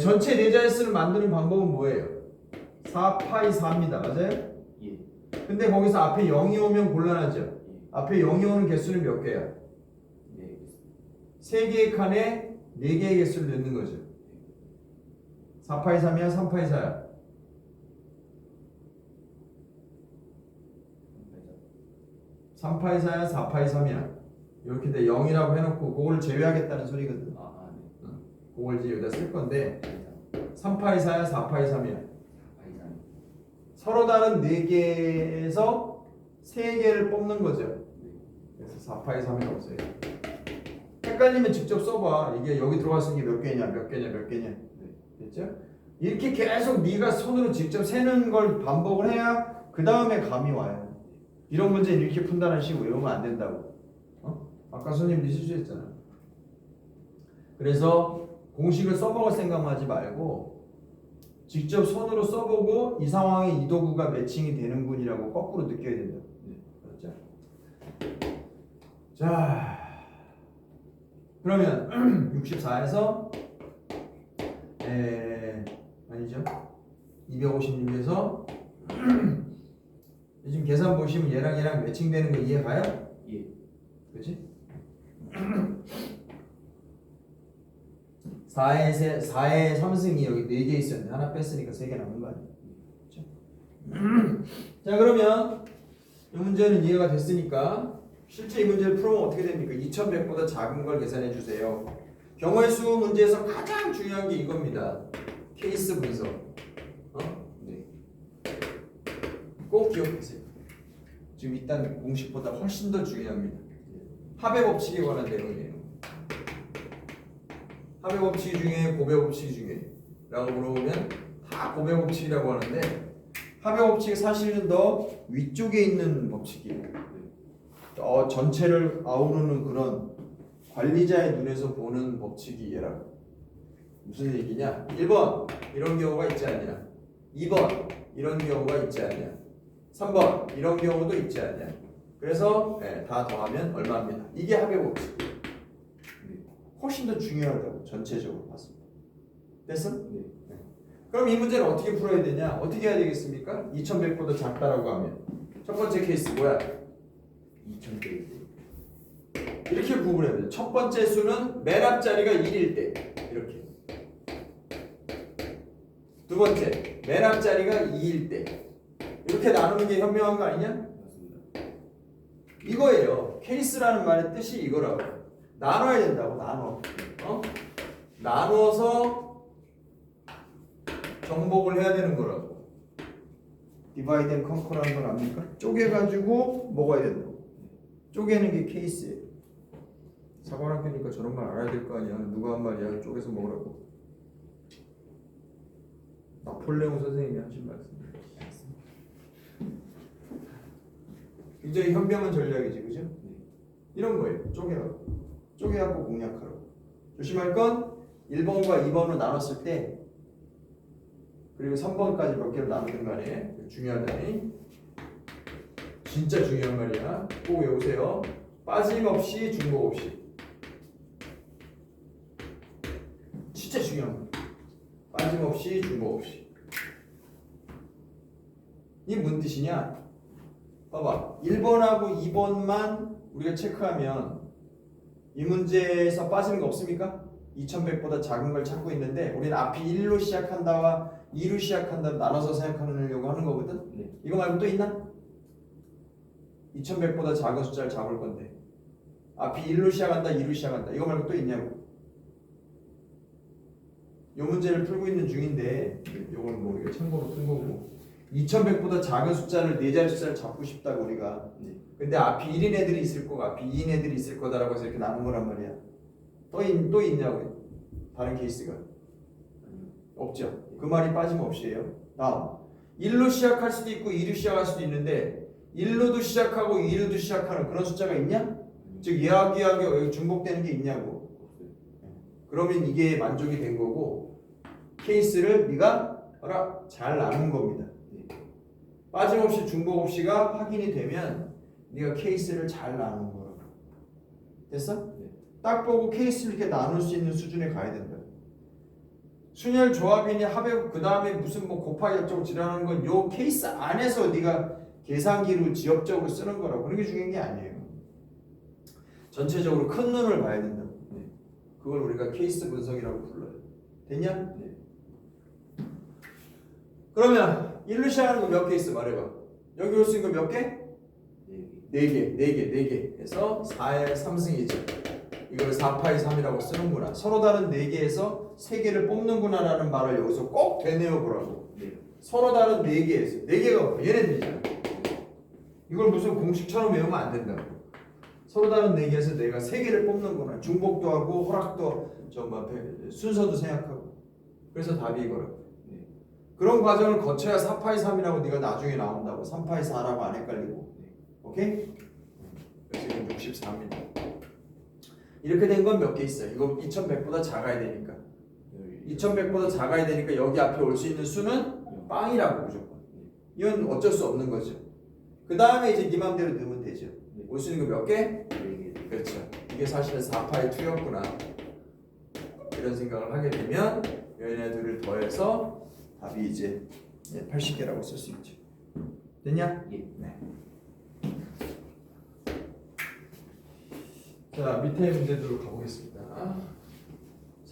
전체 네 자릿수를 만드는 방법은 뭐예요? 4파이 4입니다. 맞아요? 예. 근데 거기서 앞에 0이 오면 곤란하죠. 예. 앞에 0이 오는 개수는 몇 개야? 네. 3개의 칸에 4개의 개수를 넣는 거죠. 4파이 3이야? 3파이 4야? 3파이 4야? 4파이 3이야? 이렇게 돼 0이라고 해놓고 그걸 제외하겠다는 소리거든. 네. 그걸 이제 여기다 쓸 건데 3파이 4야? 4파이 3이야? 서로 다른 4개에서 3개를 뽑는 거죠. 그래서 4파이 3이라고 써요. 헷갈리면 직접 써봐. 이게 여기 들어갔으니 몇 개냐, 몇 개냐, 몇 개냐. 됐죠? 이렇게 계속 네가 손으로 직접 세는 걸 반복을 해야 그 다음에 감이 와요. 이런 문제는 이렇게 푼다는 식으로 외우면 안 된다고. 아까 선생님도 실수했잖아. 그래서 공식을 써먹을 생각만 하지 말고 직접 손으로 써보고 이 상황에 이 도구가 매칭이 되는군이라고 거꾸로 느껴야 된다. 그렇죠? 자, 그러면 64에서 아니죠. 256에서 지금 계산 보시면 얘랑 매칭되는 거 이해 가요? 예. 그렇지? 4의 3승이 여기 4개 있었는데 하나 뺐으니까 3개 남은 거 아니에요? 그렇죠? 자, 그러면 이 문제는 이해가 됐으니까 실제 이 문제를 풀어보면 어떻게 됩니까? 2100보다 작은 걸 계산해 주세요. 경우의 수 문제에서 가장 중요한 게 이겁니다. 케이스 분석. 네. 꼭 기억하세요. 지금 일단 공식보다 훨씬 더 중요합니다. 합의 법칙에 관한 내용이에요. 합의 법칙 중에 고배 법칙 중에 라고 물어보면 다 고배 법칙이라고 하는데 합의 법칙이 사실은 더 위쪽에 있는 법칙이에요. 전체를 아우르는 그런 관리자의 눈에서 보는 법칙이 얘라. 무슨 얘기냐? 1번 이런 경우가 있지 않냐? 2번 이런 경우가 있지 않냐? 3번 이런 경우도 있지 않냐? 그래서 다 더하면 얼마입니다. 이게 합의 법칙. 훨씬 더 중요하다고 전체적으로 봤습니다. 됐어? 네. 그럼 이 문제는 어떻게 풀어야 되냐? 어떻게 해야 되겠습니까? 2100보다 작다라고 하면 첫 번째 케이스 뭐야? 2100. 이렇게 구분해야 돼요. 첫 번째 수는 맨 앞자리가 1일 때 이렇게. 두 번째 맨 앞자리가 2일 때 이렇게 나누는 게 현명한 거 아니냐? 맞습니다. 이거예요. 케이스라는 말의 뜻이 이거라고. 나눠야 된다고. 나눠서 정복을 해야 되는 거라고. 디바이드 앤 컨커라는 건 압니까? 쪼개가지고 먹어야 된다고. 쪼개는 게 케이스예요. 사관학교니까 저런 말 알아야 될 거 아니야. 누가 한 말이야. 쪼개서 먹으라고. 나폴레옹 선생님이 하신 말씀이에요. 굉장히 현명한 전략이지, 그죠? 이런 거예요. 쪼개갖고 공략하라고. 조심할 건 1번과 2번으로 나눴을 때 그리고 3번까지 몇 개로 나누는 거 아니에요? 중요하다니. 진짜 중요한 말이야. 꼭 외우세요. 빠짐없이 중복 없이. 진짜 중요한 거. 빠짐없이 중복 없이. 이게 무슨 뜻이냐? 봐봐. 1번하고 2번만 우리가 체크하면 이 문제에서 빠지는 거 없습니까? 2100보다 작은 걸 찾고 있는데 우리는 앞이 1로 시작한다와 2로 시작한다로 나눠서 생각하려고 하는 거거든? 네. 이거 말고 또 있나? 2100보다 작은 숫자를 잡을 건데 앞이 1로 시작한다, 2로 시작한다. 이거 말고 또 있냐고. 이 문제를 풀고 있는 중인데 이건 뭐 우리가 참고로 푼 거고 2100보다 작은 숫자를 4자리 숫자를 잡고 싶다고 우리가. 근데 앞이 1인 애들이 있을 거고 앞이 2인 애들이 있을 거다라고 해서 이렇게 나눈 거란 말이야. 또 있냐고. 다른 케이스가 없죠. 그 말이 빠짐없이에요. 다음 1로 시작할 수도 있고 2로 시작할 수도 있는데 1로도 시작하고 2로도 시작하는 그런 숫자가 있냐? 즉 예하기하기 중복되는 게 있냐고. 그러면 이게 만족이 된 거고 케이스를 네가 잘 나눈 겁니다. 빠짐없이 중복 없이가 확인이 되면 네가 케이스를 잘 나눈 거라고. 됐어? 딱 보고 케이스를 이렇게 나눌 수 있는 수준에 가야 된다. 순열 조합이니 합의 그 다음에 무슨 뭐 곱하기 어쩌고 지랄하는 건 요 케이스 안에서 네가 계산기로 지역적으로 쓰는 거라고. 그런 게 중요한 게 아니에요. 전체적으로 큰 눈을 봐야 된다고. 그걸 우리가 케이스 분석이라고 불러요. 됐냐? 네. 그러면 1로 시작하는 거 몇 개 있어? 말해봐. 여기 올 수 있는 거 몇 개? 4개 해서 4의 3승이죠. 이걸 4파의 3이라고 쓰는구나. 서로 다른 4개에서 3개를 뽑는구나 라는 말을 여기서 꼭 되뇌어 보라고. 서로 다른 4개에서 4개가 얘네들이잖아. 이걸 무슨 공식처럼 외우면 안 된다고. 서로 다른 4개에서 내가 3개를 뽑는구나. 중복도 하고 허락도 순서도 생각하고. 그래서 답이 이거라고. 그런 과정을 거쳐야 4파의 3이라고 네가 나중에 나온다고. 3파의 4라고 안 헷갈리고. 오케이? 지금 64입니다. 이렇게 된 건 몇 개 있어요. 이거 2100보다 작아야 되니까. 2100보다 작아야 되니까 여기 앞에 올 수 있는 수는 빵이라고 무조건. 이건 어쩔 수 없는 거죠. 그 다음에 이제 네 맘대로 넣으면 되죠. 올 수 있는 거 몇 개? 그렇죠. 이게 사실은 4파의 2였구나. 이런 생각을 하게 되면 얘네들을 더해서 답이 이제 80개라고 쓸 수 있죠. 됐냐? 예. 네. 자, 밑에 문제들로 가보겠습니다.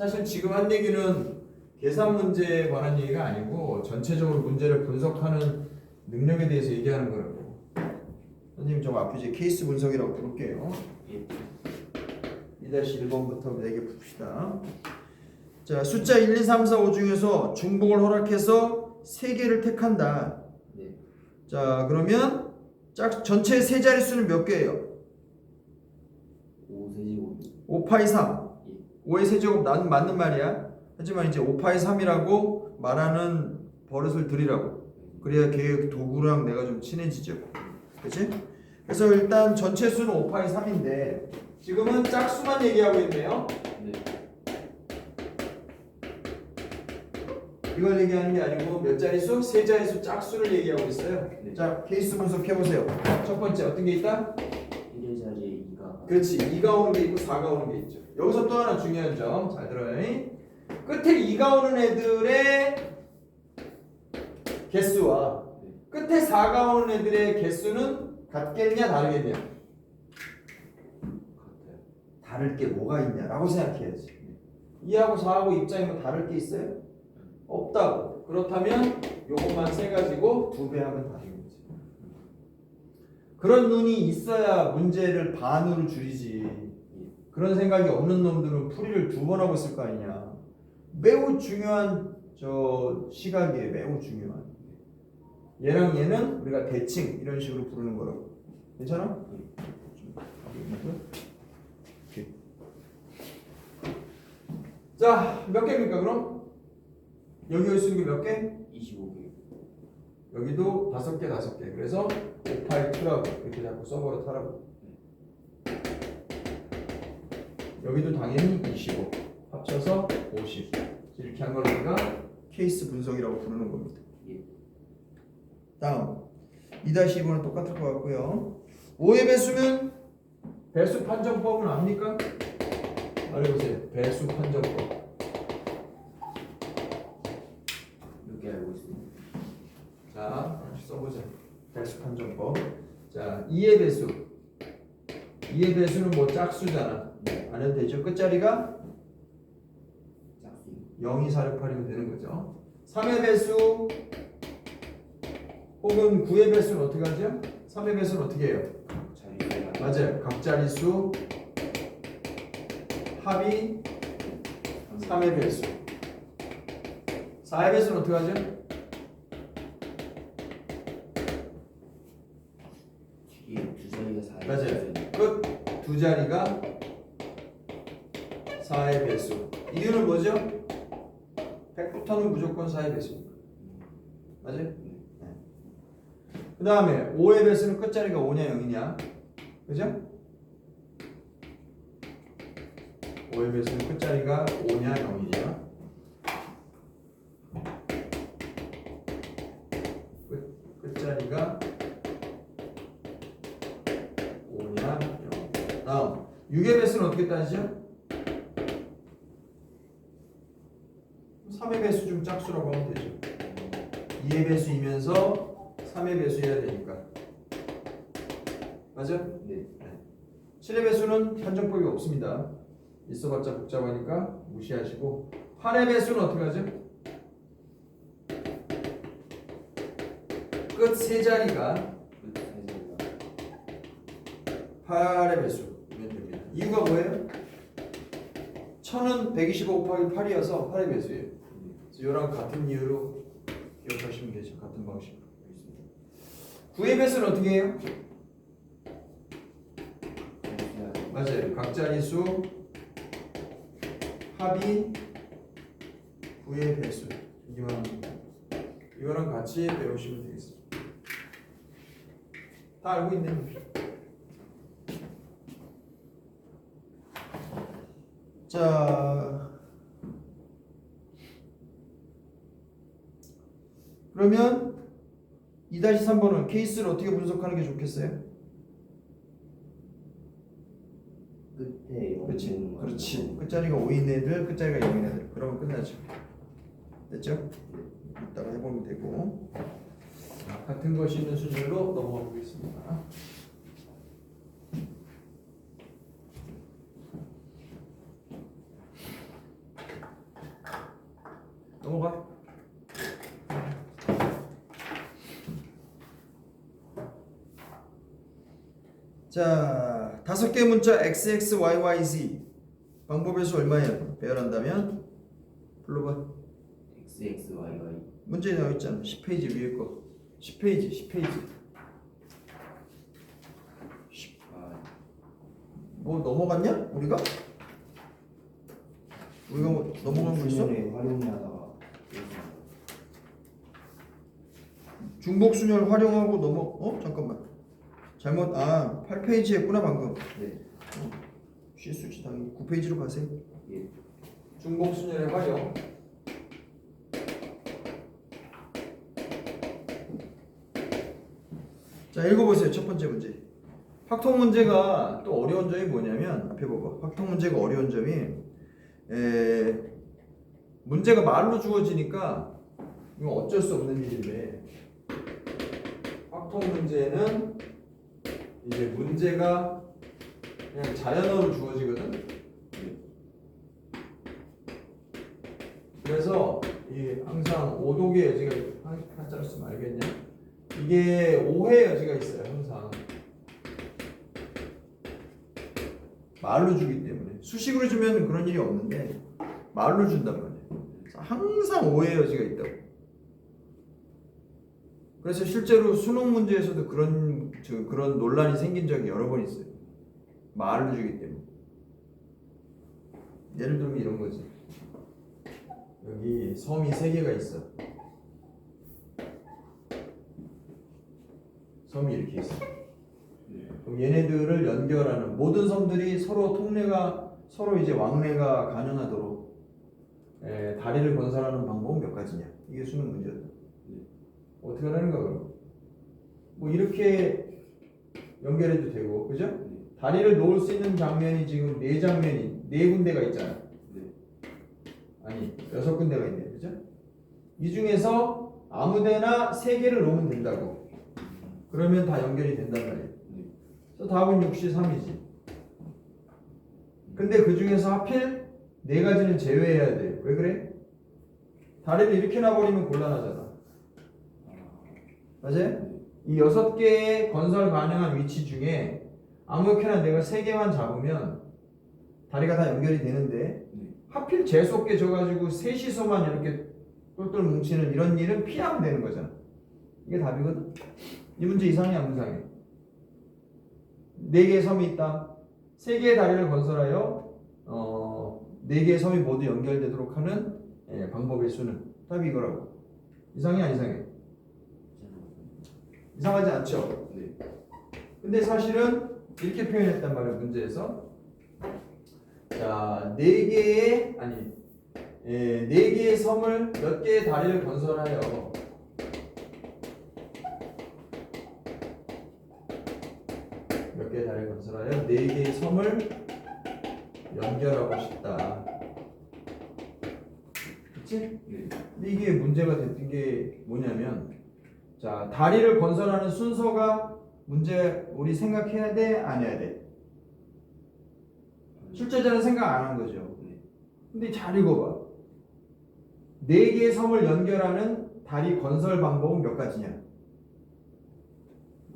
사실 지금 한 얘기는 계산 문제에 관한 얘기가 아니고 전체적으로 문제를 분석하는 능력에 대해서 얘기하는 거라고. 선생님 저거 앞에 이제 케이스 분석이라고 부를게요. 예. 2-1번부터 4개 풉시다. 자, 숫자 1, 2, 3, 4, 5 중에서 중복을 허락해서 3개를 택한다. 네. 자, 그러면 전체 세 자릿수는 몇 개예요? 5 세제곱. 5파이 3. 예. 5의 세제곱 난 맞는 말이야. 하지만 이제 5파이 3이라고 말하는 버릇을 들이라고. 그래야 걔 도구랑 내가 좀 친해지죠. 그치? 그래서 일단 전체 수는 5파이 3인데 지금은 짝수만 얘기하고 있네요. 네. 이걸 얘기하는 게 아니고 몇 자릿수? 세 자릿수 짝수를 얘기하고 있어요. 네. 자, 케이스 분석해보세요. 첫 번째 어떤 게 있다? 1의 자리에 2가. 그렇지. 2가 오는 게 있고 4가 오는 게 있죠. 여기서 또 하나 중요한 점. 잘 들어요. 끝에 2가 오는 애들의 개수와 끝에 4가 오는 애들의 개수는 같겠냐 다르겠냐? 같아요. 다를 게 뭐가 있냐라고 생각해야지. 2하고 4하고 입장이 뭐 다를 게 있어요? 없다고. 그렇다면 요것만 세 가지고 2배 하면 다른 거지. 그런 눈이 있어야 문제를 반으로 줄이지. 그런 생각이 없는 놈들은 풀이를 2번 하고 있을 거 아니냐. 매우 중요한 저 시각이에요. 매우 중요한. 얘랑 얘는 우리가 대칭 이런 식으로 부르는 거라고. 괜찮아? 오케이. 자, 몇 개입니까 그럼? 여기 쓰는 게 몇 개? 25개. 여기도 5개, 5개. 그래서 5파이 2라고 이렇게 자꾸 써버려 타라고. 여기도 당연히 25 합쳐서 50 이렇게 한 걸 우리가 케이스 분석이라고 부르는 겁니다. 예. 다음 2-2번은 똑같을 것 같고요. 5의 배수는 배수 판정법은 압니까? 말해보세요. 배수 판정법. 몇 개 알고 있습니다. 자, 다시 써보자. 배수 판정법. 자, 2의 배수. 2의 배수는 뭐 짝수잖아. 안 해도 되죠. 끝자리가 짝수. 0, 2, 4, 6, 8이면 되는 거죠. 3의 배수 혹은 9의 배수는 어떻게 하죠? 3의 배수는 어떻게 해요? 자리가. 맞아요. 각자리수 합이 3의 배수. 4의 배수는 어떻게 하죠? 뒤에 두 자리가 4. 맞아요. 끝 두 자리가 4의 배수. 이유는 뭐죠? 100부터는 무조건 4의 배수입니다. 맞아요? 네. 그 다음에 5의 배수는 끝자리가 5냐 0이냐? 그죠? 5의 배수는 끝자리가 5냐 0이냐? 끝자리가 5냐 0. 다음 6의 배수는 어떻게 따지죠? 3의 배수 중 짝수라고 하면 되죠. 2의 배수이면서 3의 배수여야 되니까. 맞아? 네. 7의 배수는 판정법이 없습니다. 있어봤자 복잡하니까 무시하시고 8의 배수는 어떻게 하죠? 끝 세 자리가 끝 3자리가. 8의 배수면 됩니다. 이유가 뭐예요? 1000은 125 곱하기 8이어서 8의 배수예요. 그래서 이랑 같은 이유로 기억하시면 되죠. 같은 방식으로. 9의 배수는 어떻게 해요? 맞아요. 각자리수 합이 9의 배수. 이거랑 같이 배우시면 되겠습니다. 다 알고 있네요. 자, 그러면 2-3번은 케이스를 어떻게 분석하는 게 좋겠어요? 끝에 0. 그렇지, 그렇지. 끝자리가 5인 애들, 끝자리가 0인 애들. 그러면 끝나죠. 됐죠? 이따가 해보면 되고. 같은 것이 있는 순서로 넘어가 보겠습니다. 자, 5개 문자 XX, YY, Z 방법의 수 얼마예요? 배열한다면 불러봐. XXYY 문제 나와 있잖아. 10페이지 위에 거. 10페이지. 아, 뭐 넘어갔냐? 우리가 뭐 넘어간 거 있어? 활용하다가 중복순열 활용하고 잠깐만. 잘못 8페이지 했구나 방금. 네. 실수지 당연히 9페이지로 가세요. 예. 중복순열의 활용. 자, 읽어보세요. 첫 번째 문제. 확통 문제가 또 어려운 점이 뭐냐면 앞에 봐봐. 확통 문제가 어려운 점이 문제가 말로 주어지니까 이건 어쩔 수 없는 일인데 확통 문제는 이제 문제가 그냥 자연어로 주어지거든. 그래서 이 항상 오독의 여지가 한자로 쓰면 알겠냐? 이게 오해 여지가 있어요. 항상 말로 주기 때문에 수식으로 주면 그런 일이 없는데 말로 준단 말이에요. 항상 오해 여지가 있다고. 그래서 실제로 수능 문제에서도 그런 논란이 생긴 적이 여러 번 있어요. 말로 주기 때문에. 예를 들면 이런 거지. 여기 섬이 3개가 있어. 섬이 이렇게 있어. 그럼 얘네들을 연결하는 모든 섬들이 서로 이제 왕래가 가능하도록 다리를 건설하는 방법은 몇 가지냐? 이게 수능 문제였다. 어떻게 하는 거야 그럼? 뭐 이렇게 연결해도 되고, 그죠? 다리를 놓을 수 있는 장면이 지금 4군데가 있잖아. 아니 6군데가 있네, 그죠? 이 중에서 아무데나 3개를 놓으면 된다고. 그러면 다 연결이 된단 말이에요. 그래서 답은 63이지. 근데 그 중에서 하필 4가지는 제외해야 돼. 왜 그래? 다리를 이렇게 놔버리면 곤란하잖아. 맞아요? 이 6개의 건설 가능한 위치 중에 아무렇게나 내가 3개만 잡으면 다리가 다 연결이 되는데 하필 재수없게 져가지고 셋이서만 이렇게 똘똘 뭉치는 이런 일은 피하면 되는 거잖아. 이게 답이거든. 이 문제 이상해 안 이상해? 4개의 섬이 있다. 3개의 다리를 건설하여 4개의 섬이 모두 연결되도록 하는 방법의 수는 답이 이거라고. 이상해 안 이상해? 이상하지 않죠? 네. 근데 사실은 이렇게 표현했단 말이에요. 문제에서 자, 4개의 섬을 몇 개의 다리를 건설하여 몇 개의 다리를 건설하여 4개의 섬을 연결하고 싶다. 그치? 네. 근데 이게 문제가 됐던 게 뭐냐면, 자, 다리를 건설하는 순서가 우리 생각해야 돼? 안 해야 돼? 출제자는 생각 안 한 거죠. 근데 잘 읽어봐. 4개의 섬을 연결하는 다리 건설 방법은 몇 가지냐?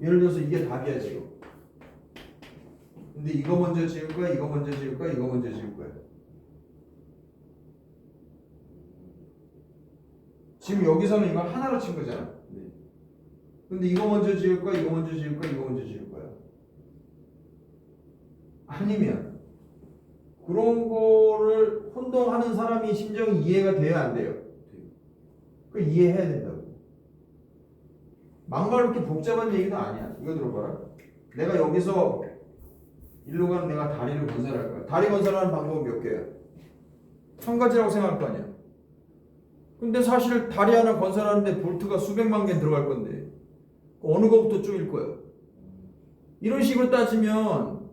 예를 들어서 이게 답이야 지금. 근데 이거 먼저 지을 거야, 이거 먼저 지을 거야, 이거 먼저 지을 거야. 지금 여기서는 이걸 하나로 친 거잖아. 근데 이거 먼저 지을 거야, 이거 먼저 지을 거야, 이거 먼저 지을 거야. 아니면 그런 거를 혼동하는 사람이 심정이 이해가 돼야 안 돼요? 그 이해해야 된다고. 막말로 이렇게 복잡한 얘기도 아니야. 이거 들어봐라. 내가 여기서 일로 가는 내가 다리를 건설할 거야. 다리 건설하는 방법은 몇 개야? 한 가지라고 생각할 거 아니야. 근데 사실 다리 하나 건설하는데 볼트가 수백만 개 들어갈 건데 어느 거부터 쪼일 거야? 이런 식으로 따지면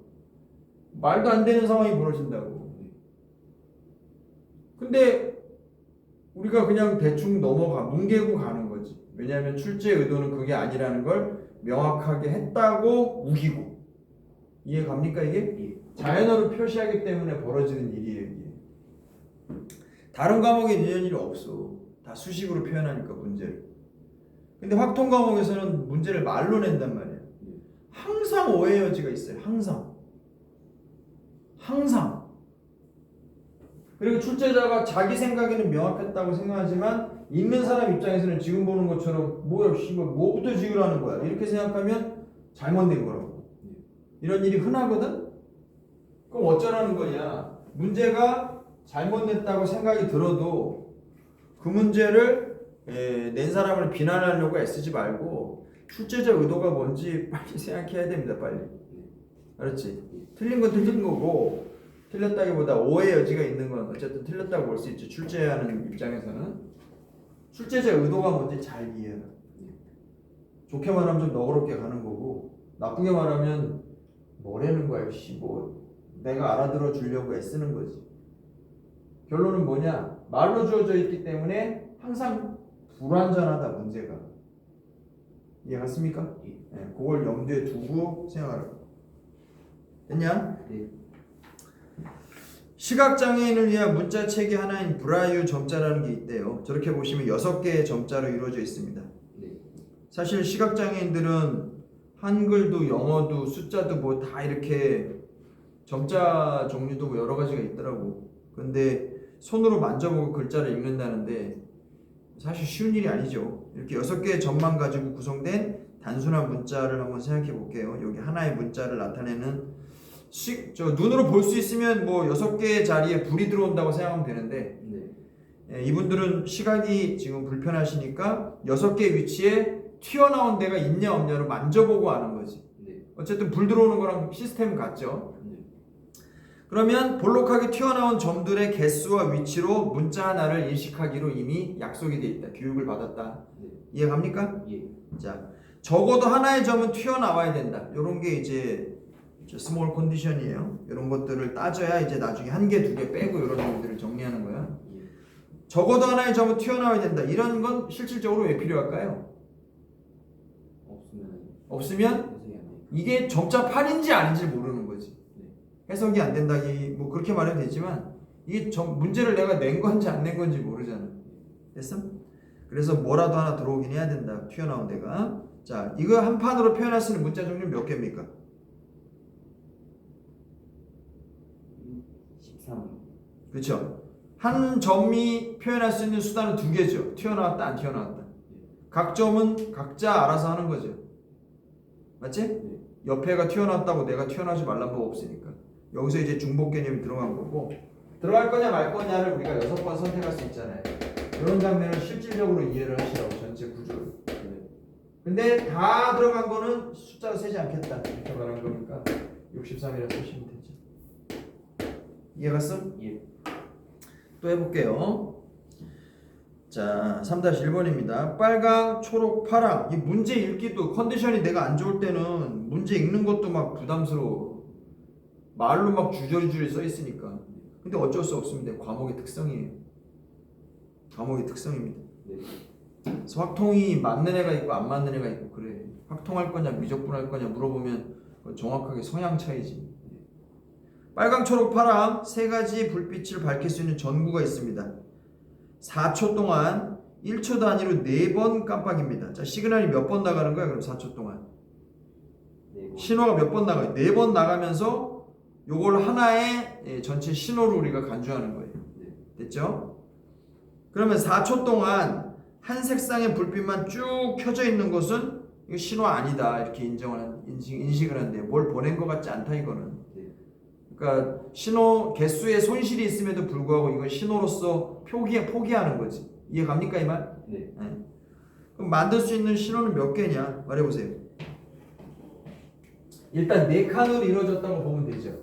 말도 안 되는 상황이 벌어진다고. 근데 우리가 그냥 대충 뭉개고 가는 거지. 왜냐하면 출제 의도는 그게 아니라는 걸 명확하게 했다고 우기고. 이해 갑니까 이게? 자연어로 표시하기 때문에 벌어지는 일이에요 이게. 다른 과목에 이런 일이 없어. 다 수식으로 표현하니까 문제를. 근데 확통 과목에서는 문제를 말로 낸단 말이야. 항상 오해 여지가 있어요. 항상. 그리고 출제자가 자기 생각에는 명확했다고 생각하지만 읽는 사람 입장에서는 지금 보는 것처럼 뭐야 씨발 뭐부터 지으라는 거야 이렇게 생각하면 잘못된 거라고. 이런 일이 흔하거든. 그럼 어쩌라는 거냐? 문제가 잘못됐다고 생각이 들어도 그 문제를 낸 사람을 비난하려고 애쓰지 말고 출제자 의도가 뭔지 빨리 생각해야 됩니다. 빨리. 알았지? 틀린 건 틀린 거고 틀렸다기보다 오해 여지가 있는 건 어쨌든 틀렸다고 볼 수 있죠. 출제하는 입장에서는 출제자 의도가 뭔지 잘 이해해라. 좋게 말하면 좀 너그럽게 가는 거고 나쁘게 말하면 뭐라는 거야 씨 뭐 내가 알아들어 주려고 애쓰는 거지. 결론은 뭐냐? 말로 주어져 있기 때문에 항상 불완전하다 문제가. 이해갔습니까? 네, 그걸 염두에 두고 생각하라고. 됐냐? 네. 시각장애인을 위한 문자체계 하나인 브라유 점자라는 게 있대요. 저렇게 보시면 6개의 점자로 이루어져 있습니다. 네. 사실 시각장애인들은 한글도 영어도 숫자도 뭐 다 이렇게 점자 종류도 뭐 여러 가지가 있더라고. 근데 손으로 만져보고 글자를 읽는다는데 사실 쉬운 일이 아니죠. 이렇게 6개의 점만 가지고 구성된 단순한 문자를 한번 생각해 볼게요. 여기 하나의 문자를 나타내는 눈으로 볼 수 있으면 뭐 6개의 자리에 불이 들어온다고 생각하면 되는데 이분들은 시각이 지금 불편하시니까 6개의 위치에 튀어나온 데가 있냐 없냐로 만져보고 아는 거지. 어쨌든 불 들어오는 거랑 시스템은 같죠. 그러면 볼록하게 튀어나온 점들의 개수와 위치로 문자 하나를 인식하기로 이미 약속이 돼 있다. 교육을 받았다. 이해갑니까? 예. 자, 적어도 하나의 점은 튀어나와야 된다. 이런 게 이제 스몰 컨디션이에요. 이런 것들을 따져야 이제 나중에 1개, 2개 빼고 이런 것들을 정리하는 거야. 적어도 하나의 점은 튀어나와야 된다. 이런 건 실질적으로 왜 필요할까요? 없으면 이게 점자판인지 아닌지 모르는 거지. 해석이 안 된다기 뭐 그렇게 말해도 되지만 이게 문제를 내가 낸 건지 안 낸 건지 모르잖아. 됐어? 그래서 뭐라도 하나 들어오긴 해야 된다. 튀어나온 데가. 자, 이거 한 판으로 표현할 수 있는 문자 종류 몇 개입니까? 13. 그렇죠. 한 점이 표현할 수 있는 수단은 2개죠. 튀어나왔다 안 튀어나왔다. 각 점은 각자 알아서 하는 거죠. 맞지? 옆에가 튀어나왔다고 내가 튀어나오지 말란 법 없으니까. 여기서 이제 중복 개념이 들어간 거고 들어갈 거냐 말 거냐를 우리가 6번 선택할 수 있잖아요. 이런 장면을 실질적으로 이해를 하시라고 전체 구조를. 근데 다 들어간 거는 숫자로 세지 않겠다 이렇게 말한 거니까 63이라 쓰시면 되죠. 이해갔어? 예. 또 해볼게요. 자, 3-1번입니다. 빨강, 초록, 파랑. 이 문제 읽기도 컨디션이 내가 안 좋을 때는 문제 읽는 것도 막 부담스러워. 말로 막 주저리주저리 써 있으니까. 근데 어쩔 수 없습니다. 과목의 특성이에요. 과목의 특성입니다. 그래서 확통이 맞는 애가 있고 안 맞는 애가 있고 그래. 확통할 거냐 미적분할 거냐 물어보면 정확하게 성향 차이지. 빨강, 초록, 파랑 3가지 불빛을 밝힐 수 있는 전구가 있습니다. 4초 동안 1초 단위로 4번 깜빡입니다. 자, 시그널이 몇 번 나가는 거야? 그럼 4초 동안 신호가 몇 번 나가요? 4번 나가면서 요걸 하나의 전체 신호로 우리가 간주하는 거예요. 됐죠? 그러면 4초 동안 한 색상의 불빛만 쭉 켜져 있는 것은 이거 신호 아니다 이렇게 인식을 하는데 뭘 보낸 것 같지 않다 이거는. 그러니까 신호 개수에 손실이 있음에도 불구하고 이건 신호로서 포기하는 거지. 이해 갑니까 이 말? 네. 그럼 만들 수 있는 신호는 몇 개냐? 말해보세요. 일단 4칸으로 이루어졌다고 보면 되죠.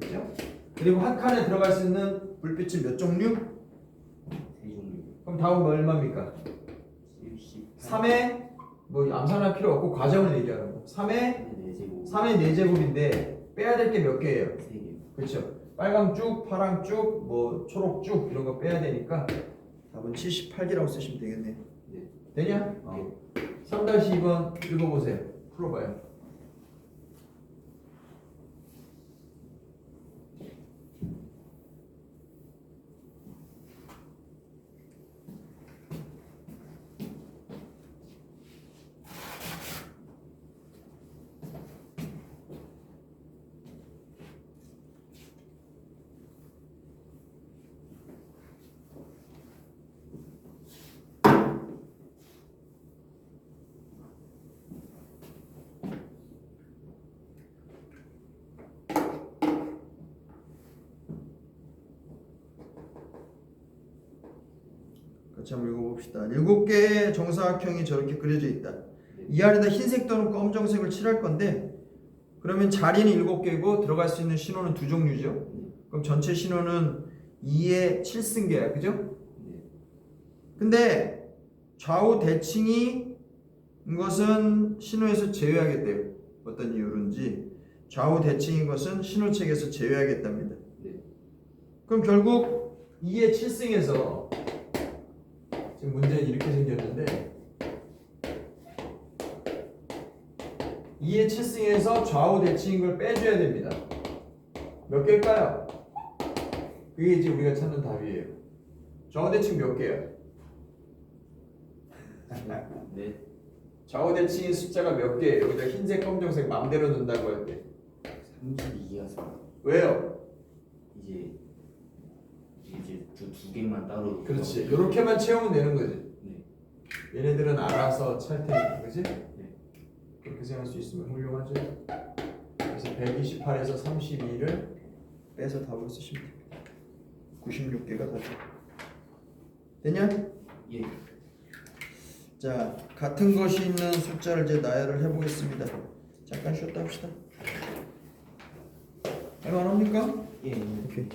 그죠? 그리고 한 칸에 들어갈 수 있는 불빛은 몇 종류? 3종류. 그럼 다음 얼마입니까? 3의 뭐 암산할 필요 없고 과정을 얘기하는 거. 3의 4제곱인데 빼야 될 게 몇 개예요? 3개. 그렇죠. 빨강 쭉, 파랑 쭉, 뭐 초록 쭉 이런 거 빼야 되니까 답은 78개라고 쓰시면 되겠네. 네. 되냐? 3-2번 읽어보세요. 풀어봐요. 같이 한번 읽어봅시다. 7개의 정사각형이 저렇게 그려져 있다. 네. 이 안에다 흰색 또는 검정색을 칠할 건데 그러면 자리는 7개고 들어갈 수 있는 신호는 두 종류죠. 그럼 전체 신호는 2의 7승계야. 그죠? 네. 근데 좌우 대칭이 것은 신호에서 제외하겠대요. 어떤 이유로인지 좌우 대칭인 것은 신호책에서 제외하겠답니다. 네. 그럼 결국 2의 7승에서 지금 문제는 이렇게 생겼는데 2의 7승에서 좌우 대칭인 걸 빼줘야 됩니다. 몇 개일까요? 그게 이제 우리가 찾는 답이에요. 좌우 대칭 몇 개야? 네. 좌우 대칭의 숫자가 몇 개예요? 여기다 흰색, 검정색 마음대로 넣는다고 할 때. 32여서 왜요? 이제 두 개만 따로. 그렇지. 이렇게만 채우면 되는 거지. 네. 얘네들은 알아서 찰 테니까, 그렇지? 네. 그렇게 생각할 수 있으면 훌륭하죠. 그래서 128에서 32를 빼서 답을 쓰시면 됩니다. 96개가 답이 되냐? 예. 자, 같은 것이 있는 숫자를 이제 나열을 해보겠습니다. 잠깐 쉬었다 합시다. 할만합니까? 예. 오케이.